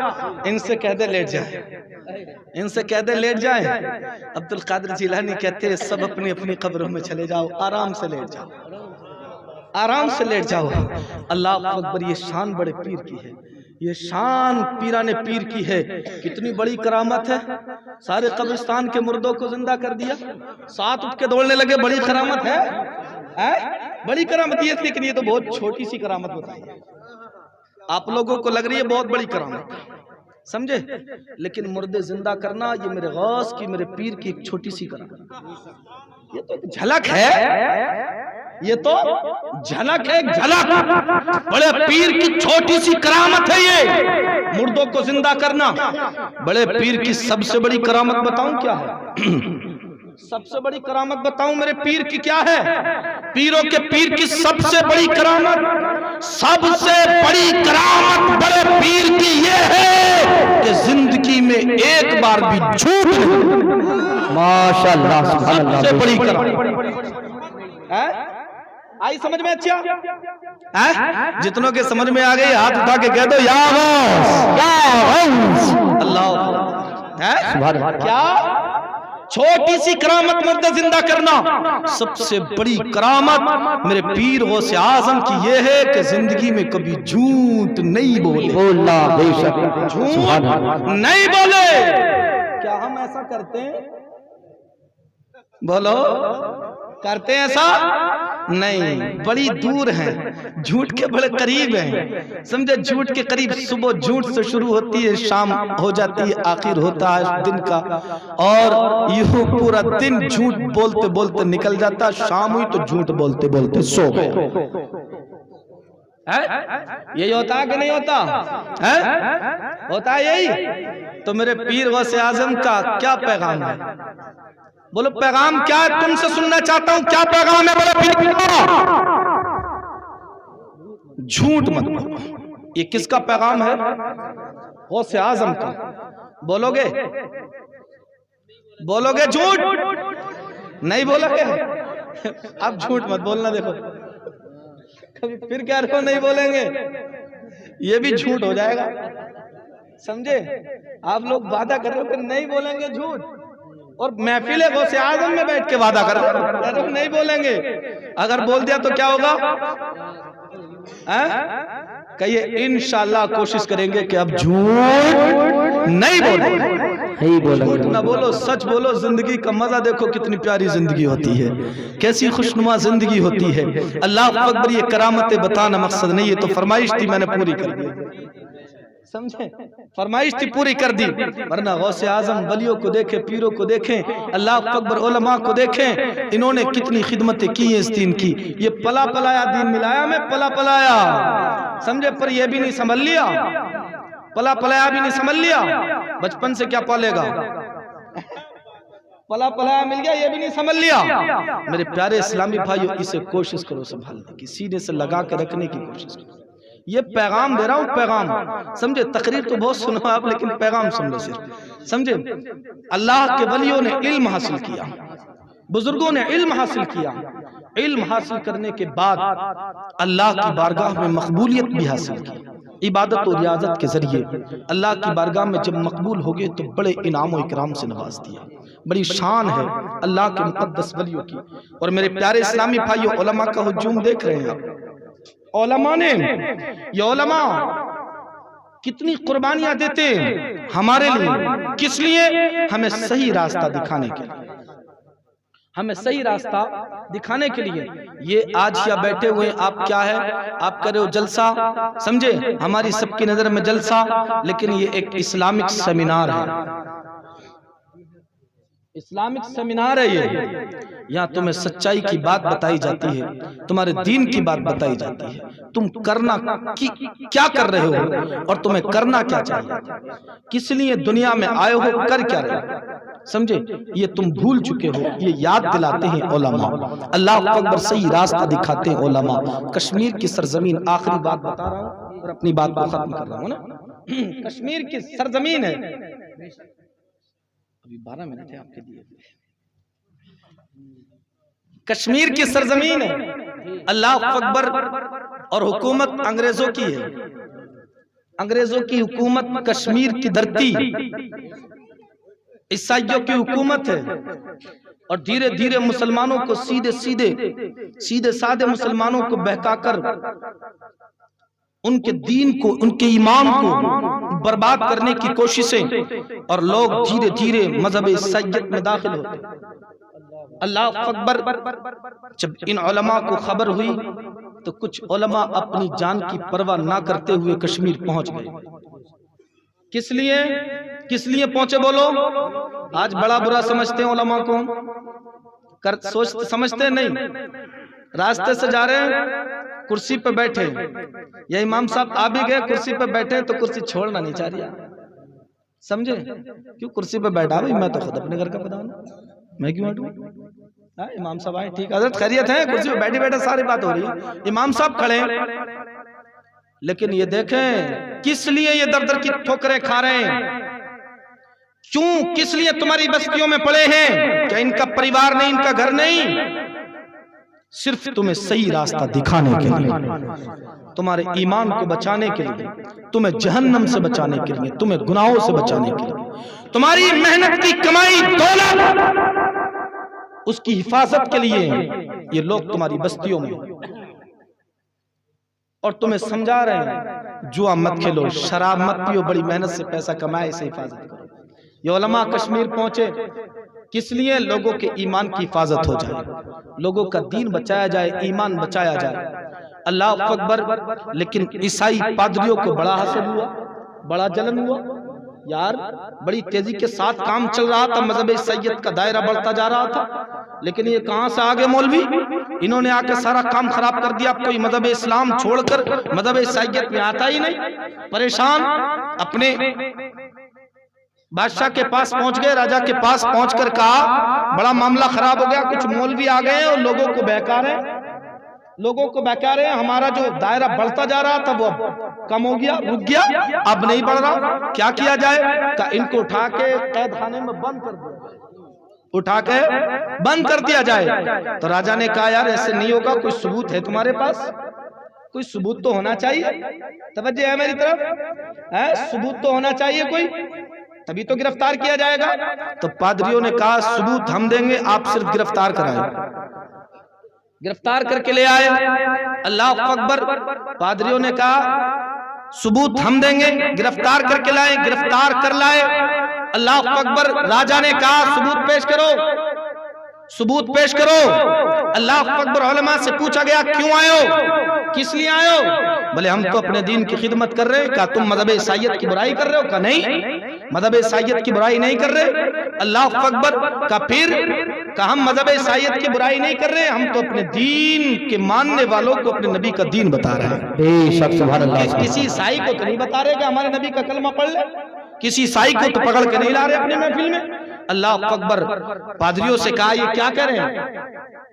Speaker 2: ان سے کہہ دے لیٹ جائیں ان سے کہہ دے لیٹ جائیں عبد القادر جیلانی کہتے ہیں سب اپنی اپنی قبروں میں چلے جاؤ آرام سے لیٹ جاؤ آرام سے لیٹ جاؤ اللہ اکبر یہ شان بڑے پیر کی ہے یہ شان پیران پیر کی ہے کتنی بڑی کرامت ہے سارے قبرستان کے مردوں کو زندہ کر دیا ساتھ اٹھ کے دوڑنے لگے بڑی کرامت ہے بڑی کرامت یہ لیکن یہ تو بہت چھوٹی سی کرامت بتائی آپ لوگوں کو لگ رہی ہے بہت بڑی کرامت سمجھے لیکن مردے زندہ کرنا یہ میرے غوث کی میرے پیر کی ایک چھوٹی سی کرامت یہ تو ایک جھلک ہے یہ تو جھلک ہے جھلک بڑے پیر کی چھوٹی سی کرامت ہے یہ مردوں کو زندہ کرنا بڑے پیر کی سب سے بڑی کرامت بتاؤں کیا ہے سب سے بڑی کرامت بتاؤں میرے پیر کی کیا ہے پیروں کے پیر کی سب سے بڑی کرامت سب سے بڑی کرامت بڑے پیر کی یہ ہے کہ زندگی میں ایک بار بھی جھوٹ نہیں
Speaker 3: ماشاءاللہ سبحان اللہ
Speaker 2: سب سے بڑی کرامت آئی سمجھ میں اچھا جتنوں کے سمجھ میں آ گئی ہاتھ اٹھا کے کہہ دو یا غوث اللہ کیا چھوٹی سی کرامت مرد زندہ کرنا سب سے بڑی کرامت میرے پیر غوث اعظم کی یہ ہے کہ زندگی میں کبھی جھوٹ نہیں بولے جھوٹ نہیں بولے کیا ہم ایسا کرتے ہیں بولو کرتے ہیں ایسا نہیں بڑی دور ہیں جھوٹ کے بڑے قریب ہیں سمجھے جھوٹ کے قریب صبح جھوٹ سے شروع ہوتی ہے شام ہو جاتی ہے آخر ہوتا ہے دن کا اور یہ پورا دن جھوٹ بولتے بولتے نکل جاتا شام ہوئی تو جھوٹ بولتے بولتے سو گئے یہی ہوتا ہے کہ نہیں ہوتا ہوتا ہے یہی تو میرے پیر غوث اعظم کا کیا پیغام ہے بولو پیغام کیا ہے تم سے سننا چاہتا ہوں کیا پیغام ہے بولو پیر جھوٹ مت بولو یہ کس کا پیغام ہے غوث اعظم کا بولو گے جھوٹ نہیں بولو گے اب جھوٹ مت بولنا دیکھو پھر کیا رہو نہیں بولیں گے یہ بھی جھوٹ ہو جائے گا سمجھے آپ لوگ وعدہ کر رہے ہو کہ نہیں بولیں گے جھوٹ اور محفل غوث اعظم میں بیٹھ کے وعدہ کر رہے ہو نہیں بولیں گے اگر بول دیا تو کیا ہوگا کہیے انشاءاللہ کوشش کریں گے کہ اب جھوٹ نہیں بولیں جھوٹ نہ بولو سچ بولو زندگی کا مزہ دیکھو کتنی پیاری زندگی ہوتی ہے کیسی خوشنما زندگی ہوتی ہے اللہ اکبر یہ کرامتیں بتانا مقصد نہیں ہے تو فرمائش تھی میں نے پوری کر دی سمجھیں فرمائش تھی پوری کر دی ورنہ غوث اعظم ولیوں کو دیکھیں پیروں کو دیکھیں اللہ اکبر علماء کو دیکھیں انہوں نے کتنی خدمتیں کی ہیں اس دین کی یہ پلا پلایا دین ملایا میں پلا پلایا سمجھے پر یہ بھی نہیں سنبھل لیا پلا پلایا بھی نہیں سنبھل لیا بچپن سے کیا پالے گا پلا پلایا مل گیا یہ بھی نہیں سنبھل لیا میرے پیارے اسلامی بھائیو اسے کوشش کرو سنبھالنے کی سینے سے لگا کے رکھنے کی کوشش کرو یہ پیغام دے رہا ہوں، پیغام سمجھے. تقریر تو بہت سنو آپ، لیکن پیغام سن لو صرف، سمجھے. اللہ کے ولیوں نے علم حاصل کیا، بزرگوں نے علم حاصل کیا. علم حاصل کرنے کے بعد اللہ کی بارگاہ میں مقبولیت بھی حاصل کی، عبادت و ریاضت کے ذریعے اللہ کی بارگاہ میں جب مقبول ہو گئے تو بڑے انعام و اکرام سے نواز دیا. بڑی شان ہے اللہ کے مقدس ولیوں کی. اور میرے پیارے اسلامی بھائیو، علماء کا ہجوم دیکھ رہے ہیں آپ. علماء نے، یہ علماء کتنی قربانیاں دیتے ہیں ہمارے لیے. کس لیے؟ ہمیں صحیح راستہ دکھانے کے لیے، ہمیں صحیح راستہ دکھانے کے لیے. یہ آج یا بیٹھے ہوئے آپ کیا ہے، آپ کرے ہو جلسہ، سمجھے. ہماری سب کی نظر میں جلسہ، لیکن یہ ایک اسلامک سیمینار ہے. اسلامک سیمینار ہے یہ. یہاں تمہیں سچائی کی بات بتائی جاتی ہے، تمہارے دین کی بات بتائی جاتی ہے. تم کرنا کیا کر رہے ہو اور تمہیں کرنا کیا چاہیے، کس لیے دنیا میں آئے ہو، کر کیا رہے ہو، سمجھے. یہ تم بھول چکے ہو، یہ یاد دلاتے ہیں علماء. اللہ اکبر. صحیح راستہ دکھاتے ہیں علماء. کشمیر کی سرزمین، آخری بات بتا رہا ہوں اور اپنی بات کو ختم کر رہا ہوں نا. کشمیر کی سرزمین ہے. ابھی 12 منٹ ہے آپ کے لیے. کشمیر کی سرزمین ہے، اللہ اکبر. اور حکومت انگریزوں کی ہے، انگریزوں کی حکومت. کشمیر کی دھرتی عیسائیوں کی حکومت ہے. اور دھیرے دھیرے مسلمانوں کو سیدھے سادے مسلمانوں کو بہکا کر ان کے دین کو، ان کے ایمان کو برباد کرنے کی کوششیں، اور لوگ دھیرے دھیرے مذہب عیسائیت میں داخل ہوتے. اللہ اکبر. جب ان علماء کو خبر ہوئی تو کچھ علماء اپنی جان کی پرواہ نہ کرتے ہوئے کشمیر پہنچ گئے. کس لیے پہنچے بولو؟ آج بڑا برا سمجھتے ہیں علماء کو، سمجھتے نہیں. راستے سے جا رہے ہیں، کرسی پہ بیٹھے، یا امام صاحب آ بھی گئے کرسی پہ بیٹھے تو کرسی چھوڑنا نہیں چاہ رہا، سمجھے. کیوں کرسی پہ بیٹھا بھائی؟ میں تو خود اپنے گھر کا پتا ہوں، میں کیوں ہٹوں؟ امام صاحب آئے، ٹھیک حضرت خیریت ہے، کرسی پہ بیٹھے بیٹھے ساری بات ہو رہی ہے. امام صاحب کھڑے، لیکن یہ دیکھیں کس لیے یہ در در کی ٹھوکریں کھا رہے ہیں. کیوں؟ کس لیے تمہاری بستیوں میں پڑے ہیں؟ کیا ان کا پریوار نہیں، ان کا گھر نہیں؟ صرف تمہیں صحیح راستہ دکھانے کے لیے، تمہارے ایمان کو بچانے کے لیے، تمہیں جہنم سے بچانے کے لیے، تمہیں گناہوں سے بچانے کے لیے، تمہاری محنت کی کمائی دولت اس کی حفاظت کے لیے یہ لوگ تمہاری بستیوں میں. اور تمہیں سمجھا رہے ہیں جوا مت کھیلو، شراب مت پیو، بڑی محنت سے پیسہ کمائے، اسے حفاظت کرو. یہ علماء کشمیر پہنچے کس لیے؟ لوگوں کے ایمان کی حفاظت ہو جائے، لوگوں کا دین بچایا جائے، ایمان بچایا جائے. اللہ اکبر. لیکن عیسائی پادریوں کو بڑا حسد ہوا، بڑا جلن ہوا. یار بڑی تیزی کے ساتھ کام چل رہا تھا، مذہب عیسائیت کا دائرہ بڑھتا جا رہا تھا، لیکن یہ کہاں سے آگے مولوی؟ انہوں نے آ کے سارا کام خراب کر دیا. کوئی مذہب اسلام چھوڑ کر مذہب عیسائیت میں آتا ہی نہیں. پریشان، اپنے بادشاہ کے پاس پہنچ گئے، راجہ کے پاس پہنچ کر کہا بڑا معاملہ خراب ہو گیا، کچھ مولوی آ گئے اور لوگوں کو بہکا رہے ہیں، ہمارا جو دائرہ بڑھتا جا رہا تھا وہ کم ہو گیا، رک گیا، اب نہیں بڑھ رہا، کیا کیا جائے؟ کہ ان کو اٹھا کے قید خانے میں بند کر دیا جائے. تو راجہ نے کہا یار ایسے نہیں ہوگا، کوئی ثبوت ہے تمہارے پاس؟ کوئی ثبوت تو ہونا چاہیے. توجہ ہے میری طرف؟ ثبوت تو ہونا چاہیے کوئی، تبھی تو گرفتار کیا جائے گا. تو پادریوں نے کہا ثبوت ہم دیں گے، آپ صرف گرفتار کرائیں. گرفتار کر کے لے آئے. اللہ اکبر. پادریوں نے کہا ثبوت ہم دیں گے، گرفتار کر کے لائے، گرفتار کر لائے. اللہ اکبر. راجہ نے کہا ثبوت پیش کرو، ثبوت پیش کرو. اللہ اکبر. علماء سے پوچھا گیا کیوں آئے ہو، کس لیے آئے ہو؟ بلے ہم تو اپنے دین کی خدمت کر رہے ہیں. کہا تم مذہب عیسائیت کی برائی کر رہے ہو؟ کہا نہیں، مذہب عیسائیت کی برائی نہیں کر رہے. اللہ اکبر. کہا پھر؟ کہا ہم مذہب عیسائیت کی برائی نہیں کر رہے، ہم تو اپنے دین کے ماننے والوں کو اپنے نبی کا دین بتا رہے ہیں.
Speaker 3: بے شک سبحان اللہ.
Speaker 2: کسی عیسائی کو تو نہیں بتا رہے کہ ہمارے نبی کا کلمہ پڑھ لے، کسی عیسائی کو تو پکڑ کے نہیں لا رہے اپنی محفل میں. اللہ اکبر. پادریوں سے کہا یہ کیا کر رہے ہیں؟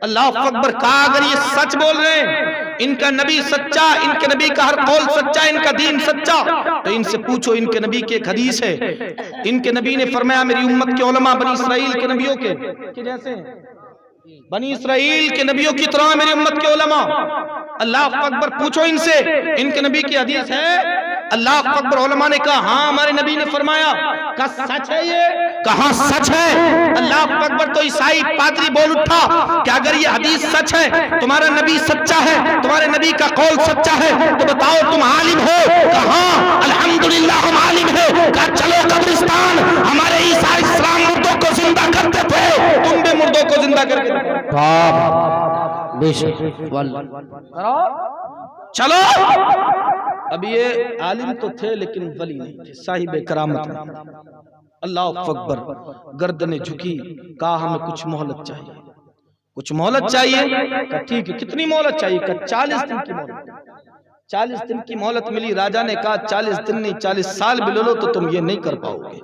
Speaker 2: اللہ اکبر. کہا اگر یہ سچ بول رہے ہیں ان کا نبی سچا، ان کے نبی کا ہر قول سچا، ان کا دین سچا، تو ان سے پوچھو ان کے نبی کی ایک حدیث ہے، ان کے نبی نے فرمایا میری امت کے علماء بنی اسرائیل کے نبیوں کے جیسے ہیں، بنی اسرائیل کے نبیوں کی طرح میری امت کے علماء۔ اللہ اکبر، پوچھو ان سے ان کے نبی کی حدیث ہے؟ اللہ اکبر، علماء نے کہا ہاں ہمارے نبی نے فرمایا۔ کہا سچ ہے یہ؟ کہا سچ ہے۔ اللہ اکبر، تو عیسائی پادری بول اٹھا کہ اگر یہ حدیث سچ ہے، تمہارا نبی سچا ہے، تمہارے نبی کا قول سچا ہے، تو بتاؤ تم عالم ہو؟ کہا الحمدللہ ہم عالم ہیں۔ کہا چلو قبرستان، ہمارے عیسیٰ اسلام مردوں کو زندہ کرتے تھے، تم بھی مردوں کو زندہ کر کے چلو۔ اب یہ عالم تو تھے لیکن ولی نہیں تھے، صاحب کرامت نہیں۔ اللہ اکبر، گردنیں جھکی، کہا ہمیں کچھ مہلت چاہیے، کچھ مہلت چاہیے۔ کہا ٹھیک ہے، کتنی مہلت چاہیے؟ کہا 40 دن کی مہلت۔ 40 دن کی مہلت ملی۔ راجا نے کہا 40 دن نہیں 40 سال بھی لے لو تو تم یہ نہیں کر پاؤ گے۔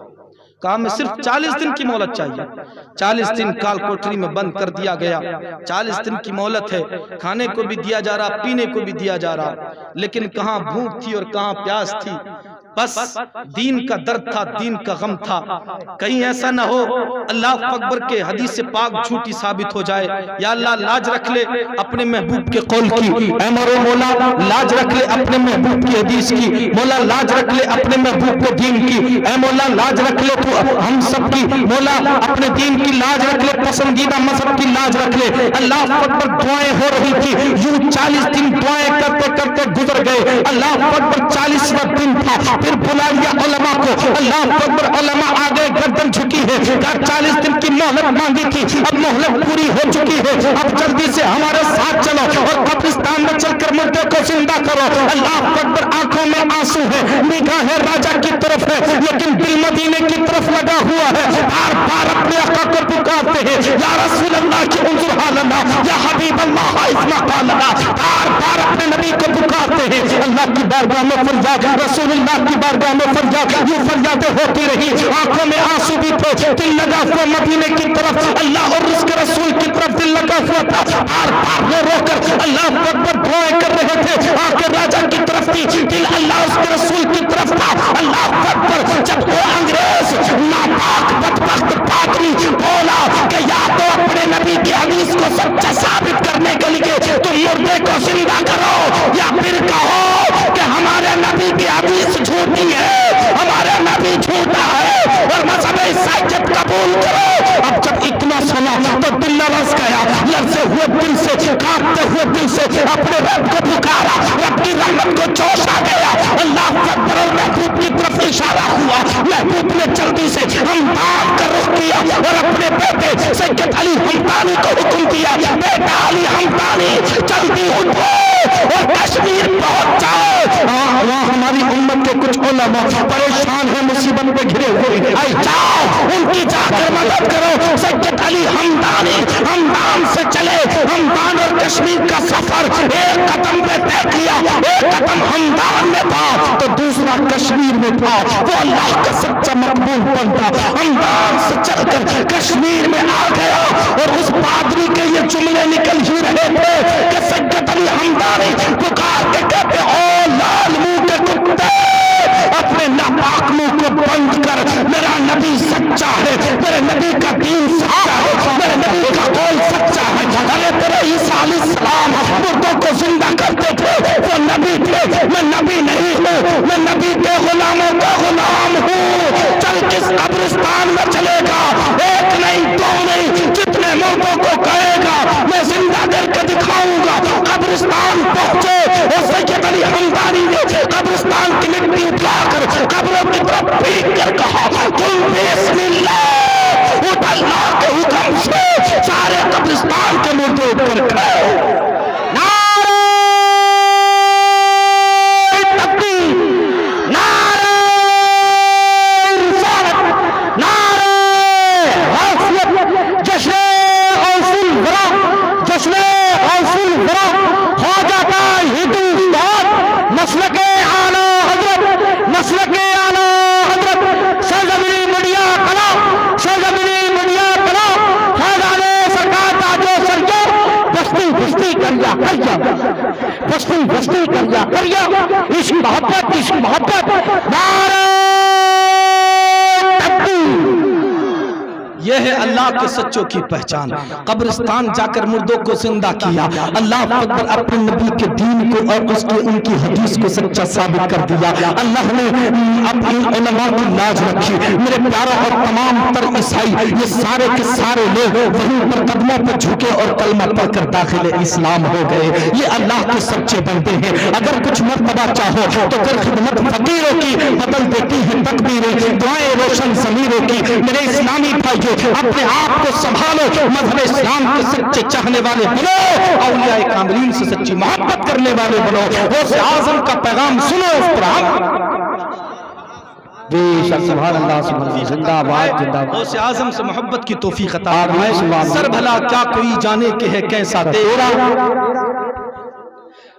Speaker 2: کہا میں صرف 40 دن کی مہلت چاہیے۔ 40 دن کال کوٹری میں بند کر دیا گیا۔ 40 دن کی مہلت ہے، کھانے کو بھی دیا جا رہا، پینے کو بھی دیا جا رہا، لیکن کہاں بھوک تھی اور کہاں پیاس تھی۔ بس دین کا درد تھا، دین کا غم تھا، کہیں ایسا نہ ہو اللہ اکبر کے حدیث پاک جھوٹی ثابت ہو جائے۔ یا اللہ لاج رکھ لے اپنے محبوب کے قول کی، اے مولا لاج رکھ لے اپنے محبوب کی حدیث کی، مولا لاج رکھ لے اپنے محبوب کے دین کی، اے مولا لاج رکھ لے تو ہم سب کی، مولا اپنے دین کی لاج رکھ لے، پسندیدہ مذہب کی لاج رکھ لے۔ اللہ اکبر، دعائیں ہو رہی تھی، یوں 40 دن دعائیں کرتے کرتے گزر گئے۔ اللہ اکبر، 40واں دن تھا، پھر بلا لیا علماء کو۔ اللہ اکبر، علماء آگے گردن جھکی ہے، 40 دن کی مہلت مانگی تھی، اب مہلت پوری ہو چکی ہے، اب جلدی سے ہمارے ساتھ چلو اور قبرستان میں چل کر مردے کو زندہ کرو۔ اللہ اکبر، آنکھوں میں آنسو ہے، نگاہ راجا کی طرف ہے، لیکن دل مدینے کی طرف لگا ہوا ہے۔ بار بار اپنے آقا کو پکارتے ہیں، یا رسول اللہ کی انظر حالنا، یا حبیب اللہ اسمع قالنا، بار بار اپنے نبی کو پکارتے ہیں۔ اللہ کی بارگاہ میں فریاد، رسول اللہ کی بارگاہ میں فریاد، یہ فریادیں ہوتی رہی، آنکھوں میں آنسو بھی تھے، دل لگا ہوا مدینے کی طرف، اللہ اور اس کے رسول کی طرف دل لگا ہوا تھا۔ بار بار وہ رو کر اللہ اکبر دعائیں کر رہے تھے، آنکھیں راجا کی طرف تھی، دل اللہ اس کے رسول کی طرف تھا۔ اللہ اکبر، جب وہ انگریز ناپاک بدبخت پادری بولا کہ یا تو اپنے نبی کی حدیث کو سچا ثابت کرنے کے لیے تم مردے کو زندہ کرو، یا پھر کہو کہ ہمارے نبی کی حدیث جھوٹی ہے، ہمارا نبی جھوٹا ہے اور مذہب عیسائیت قبول کرو۔ اب جب اتنا سنا تو دل لرز گیا، لرزے ہوئے دل سے، کانپتے ہوئے دل سے اپنے رب کو پکارا، رب کی رحمت کو جوش آ گیا۔ اللہ اکبر، اور محبوب کی طرف اشارہ ہوا، محبوب نے جلدی سے ہمدان کا رخ کیا اور اپنے بیٹے سید علی ہمدانی کو حکم دیا، بیٹا علی ہمدانی جلدی اٹھو اور کشمیر پہنچ جاؤ۔ وہاں ہماری امت کے کچھ علماء پریشان ہیں، مصیبت میں گھرے ہوئے ہیں، آئے جاؤ ان کی جا کر مدد کرو۔ سید علی ہمدانی ہمدان سے چلے، ہمدان اور کشمیر کا سفر ایک قدم پہ طے کیا، ایک قدم ہمدان میں تھا تو دوسرا کشمیر میں تھا۔ وہ اللہ کا سچا مقبول بنتا ہمدان سے چل کر کشمیر میں آ گیا، اور اس پادری کے یہ جملے نکل ہی رہے تھے کہ سید علی ہمدانی پکار کے کہتے او لال منہ کے کتے، اپنے ناپاک منہ کو بند کر، میرا نبی سچا ہے، میرے نبی کا دین سچا ہے، میرے نبی کا قول سچا ہے۔ ارے تیرے عیسیٰ علیہ السلام مردوں کو زندہ کرتے تھے، وہ نبی تھے، میں نبی نہیں ہوں، میں نبی کے غلاموں کا غلام ہوں۔ چل کس قبرستان میں چلے گا، ایک نہیں دو نہیں، جتنے مردوں کو کہے گا میں زندہ کر کے دکھاؤں گا۔ قبرستان پہنچے اور سید علی ہمدانی نے قبرستان کی مٹی اٹھا کر قبروں کی طرف پھینک کر کہا قل بسم اللہ، اٹھ اللہ کے حکم سے سارے قبرستان کے مردے اوپر کھڑے۔ نعرہ تکبیر، نعرہ رسالت، نعرہ حیثیت، جشن غوث الورا، جشن غوث الورا ہو جاتا ہندوستان، مسلک اعلیٰ حضرت، مسلک اعلیٰ حضرت، سرزمین مڈیا کلا، سرزمین مڈیا کلا، خیزانے سرکار تاجو سرجو، بستی بستی کریا کریا،
Speaker 3: بستی بستی کریا عشق محبت نعرہ تکبیر۔
Speaker 2: یہ ہے اللہ کے سچوں کی پہچان۔ قبرستان جا کر مردوں کو زندہ کیا، اللہ اکبر، اپنے نبی کے دین کو اور ان کی حدیث کو سچا ثابت کر دیا۔ اللہ نے اپنی علماء کی لاج رکھی۔ میرے پیاروں اور تمام تر عیسائی یہ سارے کے سارے لوگ وہیں پر قدموں پر جھکے اور کلمہ پڑھ کر داخل اسلام ہو گئے۔ یہ اللہ کے سچے بندے ہیں۔ اگر کچھ مرتبہ چاہو تو کر خدمت فقیروں کی بدل دیتی ہے تکبیریں، دعائیں روشن ضمیروں کی۔ میرے اسلامی بھائیوں، اپنے آپ کو سنبھالو، مذہب اسلام کے سچے چاہنے والے بنو، اولیاء کاملین سے سچی محبت کرنے والے بنو، غوث اعظم کا پیغام سنو، اس پر
Speaker 3: بے شک سبحان اللہ سبحان اللہ، زندہ آباد زندہ آباد۔
Speaker 2: غوث اعظم سے محبت کی توفیق عطا فرمائے۔ سر بھلا کیا کوئی جانے کہ ہے کیسا تیرا،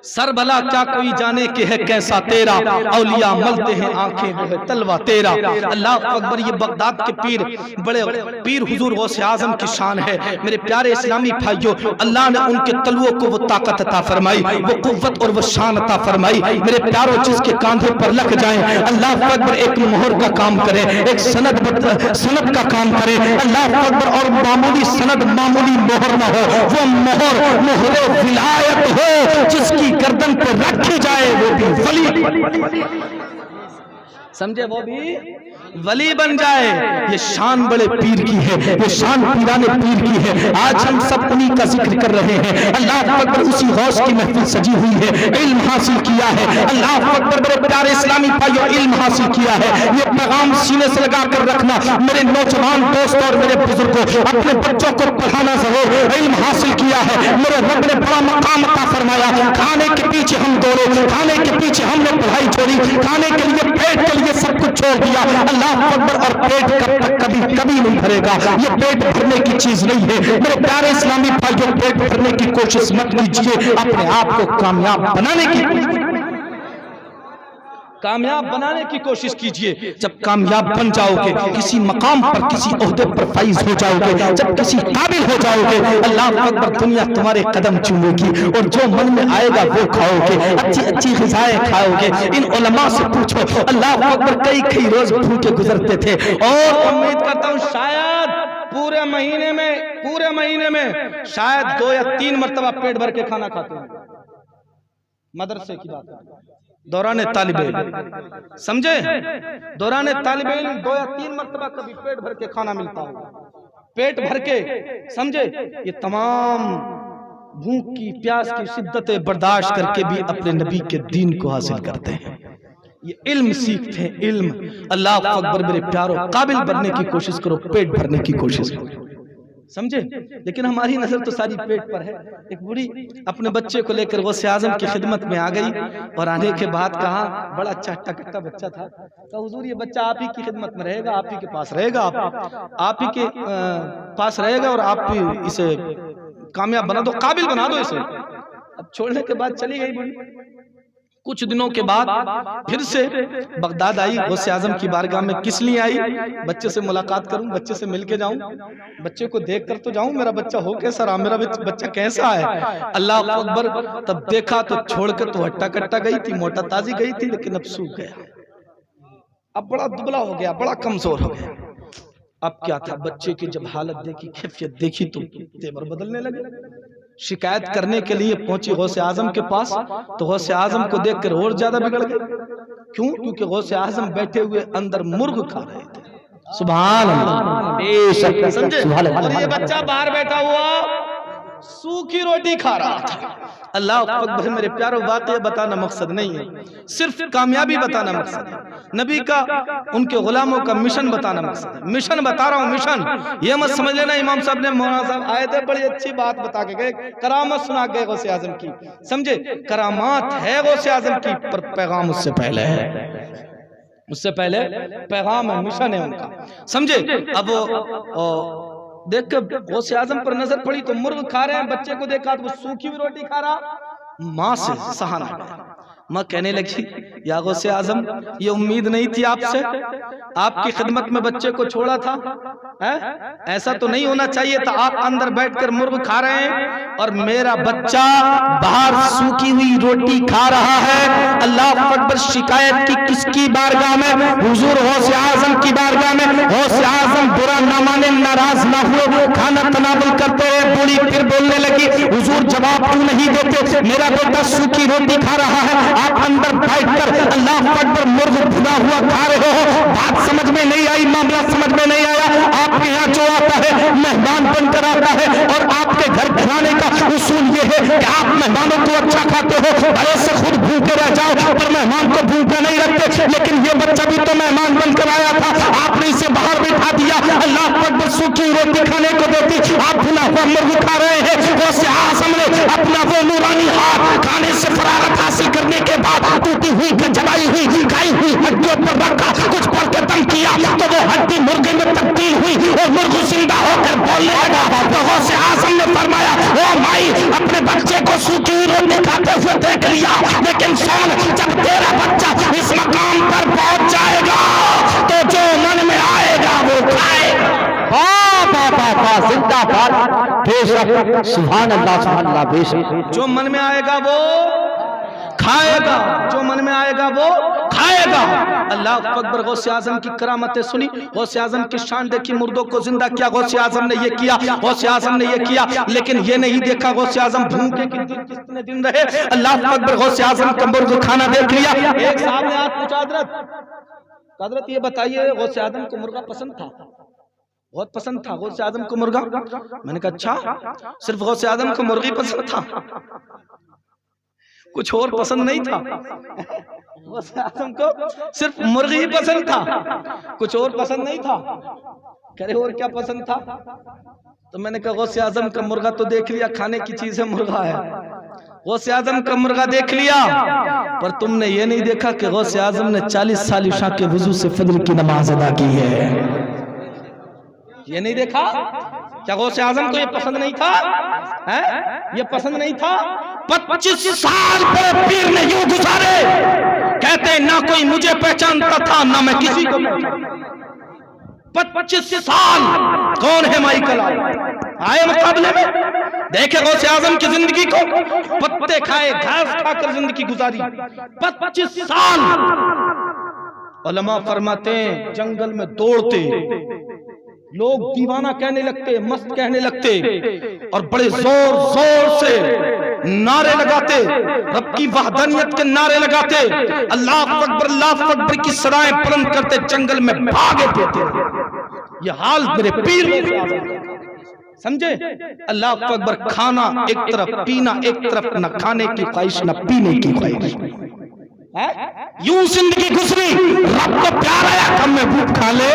Speaker 2: سر بھلا کیا کوئی جانے کہ ہے کیسا تیرا، اولیاء ملتے ہیں آنکھیں وہ ہے تلوہ تیرا۔ اللہ اکبر، یہ بغداد کے پیر، بڑے پیر حضور غوث اعظم کی شان ہے۔ میرے پیارے اسلامی بھائیوں، اللہ نے ان کے تلووں کو وہ طاقت عطا فرمائی، وہ قوت اور وہ شان عطا فرمائی۔ میرے پیاروں، جس کے کاندھے پر لگ جائیں، اللہ اکبر، ایک مہر کا کام کرے، ایک سند کا کام کرے، اللہ اکبر، اور معمولی سند معمولی مہر نہ ہو، وہ مہر ولایت ہو، جس کی گردن پہ رکھی جائے وہ بھی ولی، سمجھے، وہ بھی ولی بن جائے۔ یہ شان بڑے پیر کی ہے، یہ شان پیران پیر کی ہے۔ آج ہم سب انہی کا ذکر کر رہے ہیں۔ اللہ اکبر، اسی غوث کی محفل سجی ہوئی ہے، علم حاصل کیا ہے۔ اللہ اکبر، میرے پیارے اسلامی بھائیوں، علم حاصل کیا ہے۔ یہ پیغام سینے سے لگا کر رکھنا، میرے نوجوان دوستوں اور میرے بزرگوں، اپنے بچوں کو پڑھانا ضرور۔ علم حاصل کیا ہے، میرے رب نے بڑا مقام عطا فرمایا۔ کھانے کے پیچھے ہم دوڑے، کھانے کے پیچھے ہم نے پڑھائی چھوڑی، کھانے کے لیے پیٹ کے لیے سب کچھ چھوڑ دیا۔ اللہ اکبر، اور پیٹ کب تک کبھی نہیں بھرے گا، یہ پیٹ بھرنے کی چیز نہیں ہے۔ میرے پیارے اسلامی بھائیوں، پیٹ بھرنے کی کوشش مت کیجیے، اپنے آپ کو کامیاب بنانے کی کوشش کیجئے۔ جب کامیاب بن جاؤ گے، کسی مقام پر کسی عہدے پر فائز ہو جاؤ گے، جب کسی قابل ہو جاؤ گے، اللہ اکبر، دنیا تمہارے قدم چومے گی، اور جو من میں آئے گا وہ کھاؤ گے، اچھی اچھی غذائیں کھاؤ گے۔ ان علماء سے پوچھو، اللہ اکبر، کئی روز بھوکے گزرتے تھے، اور امید کرتا ہوں شاید پورے مہینے میں شاید 2 یا 3 مرتبہ پیٹ بھر کے کھانا کھاتے ہیں۔ مدرسے کی بات ہے، دوران طالب علم، سمجھے، دوران طالب علم 2 یا 3 مرتبہ کبھی پیٹ بھر کے کھانا ملتا ہے، پیٹ بھر کے، سمجھے۔ یہ تمام بھوک کی، پیاس کی شدتیں برداشت کر کے بھی اپنے نبی کے دین کو حاصل کرتے ہیں۔ یہ علم سیکھتے ہیں، علم۔ اللہ اکبر، میرے پیاروں، قابل بننے کی کوشش کرو، پیٹ بھرنے کی کوشش کرو، سمجھے۔ لیکن ہماری نظر تو ساری پیٹ پر ہے۔ ایک بڑی اپنے بچے کو لے کر غوث اعظم کی خدمت میں آ گئی، اور آنے کے بعد کہا، بڑا اچھا ہٹا کٹا بچہ تھا، کہا حضور یہ بچہ آپ ہی کی خدمت میں رہے گا، آپ ہی کے پاس رہے گا، آپ ہی کے پاس رہے گا، اور آپ بھی اسے کامیاب بنا دو، قابل بنا دو اسے۔ اب چھوڑنے کے بعد چلی گئی بڑی۔ کچھ دنوں کے بعد پھر سے بغداد آئی، غوث اعظم کی بارگاہ میں کس لیے آئی؟ بچے سے ملاقات کروں، بچے سے مل کے جاؤں، بچے کو دیکھ کر تو جاؤں، میرا بچہ ہو کیسا رہا، میرا بچہ کیسا ہے۔ اللہ اکبر، تب دیکھا تو چھوڑ کر تو ہٹا کٹا گئی تھی، موٹا تازی گئی تھی، لیکن اب سوکھ گیا، اب بڑا دبلا ہو گیا، بڑا کمزور ہو گیا۔ اب کیا تھا، بچے کی جب حالت دیکھی، کیفیت دیکھی، تو تیور بدلنے لگے۔ شکایت کرنے کے لیے پہنچی غوث اعظم کے پاس، تو غوث اعظم کو دیکھ کر اور زیادہ بگڑ گئے۔ کیوں؟ کیونکہ غوث اعظم بیٹھے ہوئے اندر مرغ کھا رہے تھے۔ سبحان اللہ، سمجھے، اور یہ بچہ باہر بیٹھا ہوا سوکھی روٹی کھا رہا تھا۔ اللہ اکبر، میرے پیاروں، واقعہ بتانا مقصد نہیں ہے، صرف کامیابی بتانا مقصد ہے، نبی کا، ان کے غلاموں کا مشن بتانا مقصد ہے۔ مشن بتا رہا ہوں، مشن۔ یہ مت سمجھ لینا امام صاحب نے، مولانا صاحب آئے تھے، بڑی اچھی بات بتا کے گئے، کرامت سنا گئے غوث اعظم کی، سمجھے، کرامات ہے غوث اعظم کی، پر پیغام اس سے پہلے ہے، اس سے پہلے پیغام ہے، مشن ہے ان کا، سمجھے۔ اب دیکھ کر غوث اعظم پر نظر پڑی تو مرغ کھا رہے ہیں، بچے کو دیکھا تو وہ سوکھی ہوئی روٹی کھا رہا، ماں سے سہانا گیا، ماں کہنے لگی یا غوث اعظم یہ امید نہیں تھی آپ سے، آپ کی خدمت میں بچے کو چھوڑا تھا، ایسا تو نہیں ہونا چاہیے تھا، آپ اندر بیٹھ کر مرغ کھا رہے ہیں اور میرا بچہ باہر سوکھی ہوئی روٹی کھا رہا ہے۔ اللہ اکبر، شکایت کی کس کی بارگاہ میں؟ حضور غوث اعظم کی بارگاہ میں۔ غوث اعظم برا نہ مانے، ناراض نہ ہوئے، کھانا تناول کرتے ہوئے بوڑھی پھر بولنے لگی حضور جواب کیوں نہیں دیتے؟ میرا بیٹا سوکھی روٹی کھا رہا ہے، آپ اندر بیٹھ کر اللہ اکبر مرغ بھنا ہوا کھا رہے ہو۔ بات سمجھ میں نہیں آئی، معاملہ سمجھ میں نہیں آیا۔ آپ کے یہاں جو آتا ہے مہمان بن کر آتا ہے، اور آپ کے گھر کھلانے کا اصول یہ ہے کہ آپ مہمانوں کو اچھا کھاتے ہو، بڑے سے خود بھوکے رہ جاؤ پر مہمان کو بھوکا نہیں رکھتے۔ لیکن یہ بچہ بھی تو مہمان بن کر آیا تھا، آپ نے اسے باہر بٹھا دیا، اللہ اکبر سوکھی روٹی کھانے کو دیتی، آپ بھنا ہوا مرغ کھا رہے ہیں۔ غوث اعظم نے اپنا وہ نورانی ہاتھ کھانے سے فراغت حاصل کرنے کے بعد ٹوٹی ہوئی جلائی ہوئی کھائی ہوئی ہڈیوں پر رکھا، کچھ پڑھ کے دم کیا تو وہ ہڈی مرغے میں تبدیل ہوئی اور مرغ زندہ ہو کر بولنے لگا۔ تو غوث اعظم نے فرمایا او مائی، اپنے بچے کو سوکھی ہوئی روٹی کھاتے ہوئے دیکھ لیا، لیکن سن جب تیرا بچہ اس مقام پر پہنچ جائے گا تو جو من میں آئے گا وہ کھائے گا۔
Speaker 3: زندہ باد، بے شک، سبحان اللہ سبحان اللہ، بے شک،
Speaker 2: جو من میں آئے گا وہ کھائے گا، جو من میں آئے گا وہ کھائے گا۔ اللہ اکبر، غوث اعظم کی کرامتیں سنی، غوث اعظم کی شان دیکھی، مردوں کو زندہ کیا غوث اعظم نے یہ کیا، غوث اعظم نے یہ کیا، لیکن یہ نہیں دیکھا غوث اعظم بھوکے کتنے دن رہے۔ اللہ اکبر، غوث اعظم کا مرغ کھانا دیکھ لیا۔ ایک صاحب نے آج پوچھا حضرت یہ بتائیے غوث اعظم کو مرغا پسند تھا؟ بہت پسند تھا غوث اعظم کو مرغا؟ میں نے کہا اچھا، صرف غوث اعظم کو مرغی پسند تھا، کچھ اور پسند نہیں تھا؟ غوث اعظم کو صرف مرغی ہی پسند تھا، کچھ اور پسند نہیں تھا؟ کہہ رہے اور کیا پسند تھا؟ تو میں نے کہا غوث اعظم کا مرغا تو دیکھ لیا، کھانے کی چیز ہے مرغا ہے، غوث اعظم کا مرغا دیکھ لیا، پر تم نے یہ نہیں دیکھا کہ غوث اعظم نے 40 سال عشاء کے وضو سے فجر کی نماز ادا کی ہے۔ یہ نہیں دیکھا؟ کیا غوث اعظم کو یہ پسند نہیں تھا؟ یہ پسند نہیں تھا؟ 25 سال پر پیر نے یوں گزارے، کہتے ہیں نہ کوئی مجھے پہچانتا تھا نہ میں کسی کو پہچانتا۔ 25 سال کون ہے مائیکل آئے مقابلے میں؟ دیکھے غوث اعظم کی زندگی کو، پتے کھائے گھاس کھا کر زندگی گزاری، 25 سال۔ علماء فرماتے ہیں جنگل میں دوڑتے، لوگ دیوانہ کہنے لگتے، مست کہنے لگتے، اور بڑے زور زور سے نعرے لگاتے، رب کی وحدانیت کے نعرے لگاتے، اللہ اکبر کی صدائیں بلند کرتے، جنگل میں بھاگے دیتے۔ یہ حال میرے پیر نے سمجھے؟ اللہ اکبر، کھانا ایک طرف، پینا ایک طرف، نہ کھانے کی خواہش نہ پینے کی خواہش، یوں زندگی گزری۔ رب کو پیار آیا کہ میں بھوک کھا لے،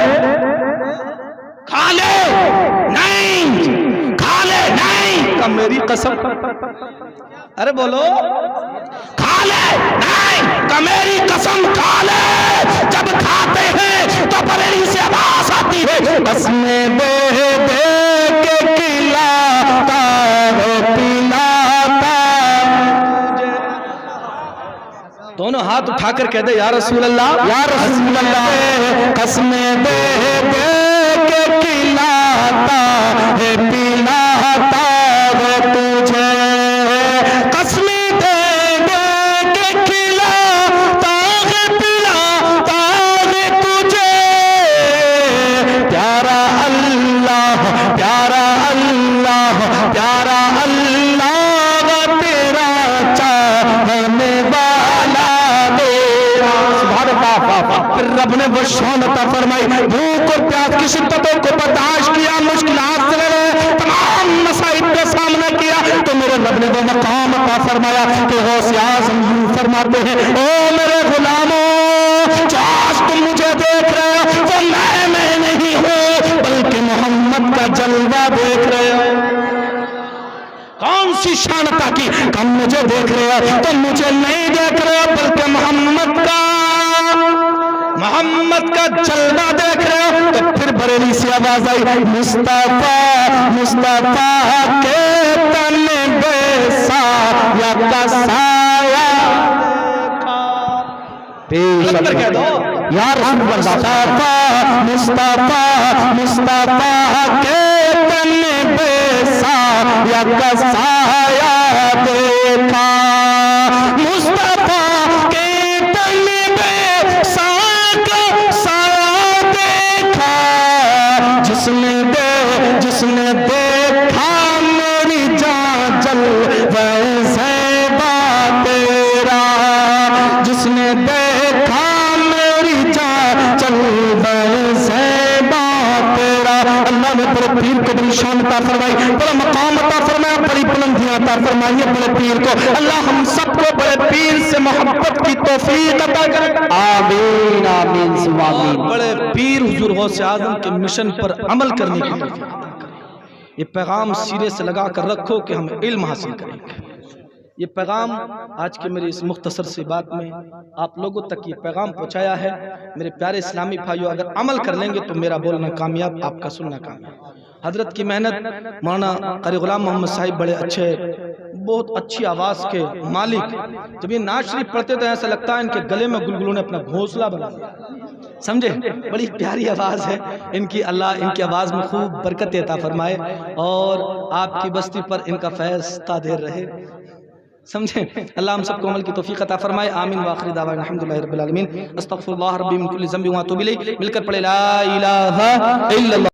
Speaker 2: کھا لے نہیں، کھا لے نہیں، کہ میری قسم، ارے بولو، کھا لے نہیں، کہ میری قسم کھا لے۔ جب کھاتے ہیں تو بریلی سے آواز آتی ہے قسمیں دے دے کے کھلاتا ہے پلاتا۔ دونوں ہاتھ اٹھا کر کہہ دے یا رسول اللہ، یا رسول اللہ، قسمیں دے دے کے کھلاتا ہے پلاتا ہے تجھے، قسمیں دے دے کے کھلاتا ہے پلاتا ہے تجھے، پیارا اللہ پیارا اللہ پیارا اللہ تیرا چاہنے والا تیرا۔ سبحان اللہ۔ پھر رب نے وہ شان عطا فرمائی، بھوک اور پیاس کی شدتوں کو برداشت کیا، مشکلات سے لڑے، تمام مسائل کا سامنا کیا، تو میرے رب نے وہ مقام عطا فرمایا کہ غوث اعظم یوں فرماتے ہیں او میرے غلاموں، جو آج تم مجھے دیکھ رہے ہو وہ میں نہیں ہوں بلکہ محمد کا جلوہ دیکھ رہے ہو۔ کون سی شان عطا کی؟ تم مجھے دیکھ رہے ہو تو مجھے نہیں دیکھ رہے ہو بلکہ محمد کا جلوہ دیکھ رہے ہو۔ تو پھر بریلی سے آواز آئی مصطفیٰ مصطفیٰ کے تن بے سایہ کا سایہ، کر کہہ دو
Speaker 3: یا رسول اللہ مصطفیٰ مصطفیٰ کے تن بے سایہ کا سایہ دیکھا مصطفیٰ کے تن بے سایہ کا سایہ دیکھا جس نے دیکھا میری جان جلوہ زیبا تیرا جس نے دیکھا میری جان جلوہ زیبا تیرا اللہ نے بڑے پیر کو بڑی شان عطا فرمائی بڑا مقام عطا فرمایا بڑی بلندیاں عطا فرمائی بڑے پیر کو اللہ ہم سب کو بڑے پیر سے محبت کی توفیق عطا کرے آمین آمین ثم آمین
Speaker 2: بڑے پیر حضور غوث اعظم کے مشن پر عمل کرنے کی توفیق عطا کرے یہ پیغام سینے سے لگا کر رکھو کہ ہم علم حاصل کریں گے یہ پیغام آج کے میری اس مختصر سی بات میں آپ لوگوں تک یہ پیغام پہنچایا ہے میرے پیارے اسلامی بھائیوں اگر عمل کر لیں گے تو میرا بولنا کامیاب آپ کا سننا کامیاب حضرت کی محنت مولانا قاری غلام محمد صاحب بڑے اچھے بہت اچھی آواز کے مالک جب یہ نعت شریف پڑھتے تو ایسا لگتا ہے ان کے گلے میں گلگلوں نے اپنا گھونسلہ بنا دیا سمجھے بڑی پیاری آواز ہے ان کی اللہ ان کی آواز میں خوب برکت عطا فرمائے اور آپ کی بستی پر ان کا فیض دیر رہے سمجھے اللہ ہم سب کو عمل کی توفیق عطا فرمائے آمین وآخر دعوانا الحمدللہ رب العالمین استغفر اللہ ربی من کل ذنب واتوب الیہ مل کر پڑھے لا الہ الا اللہ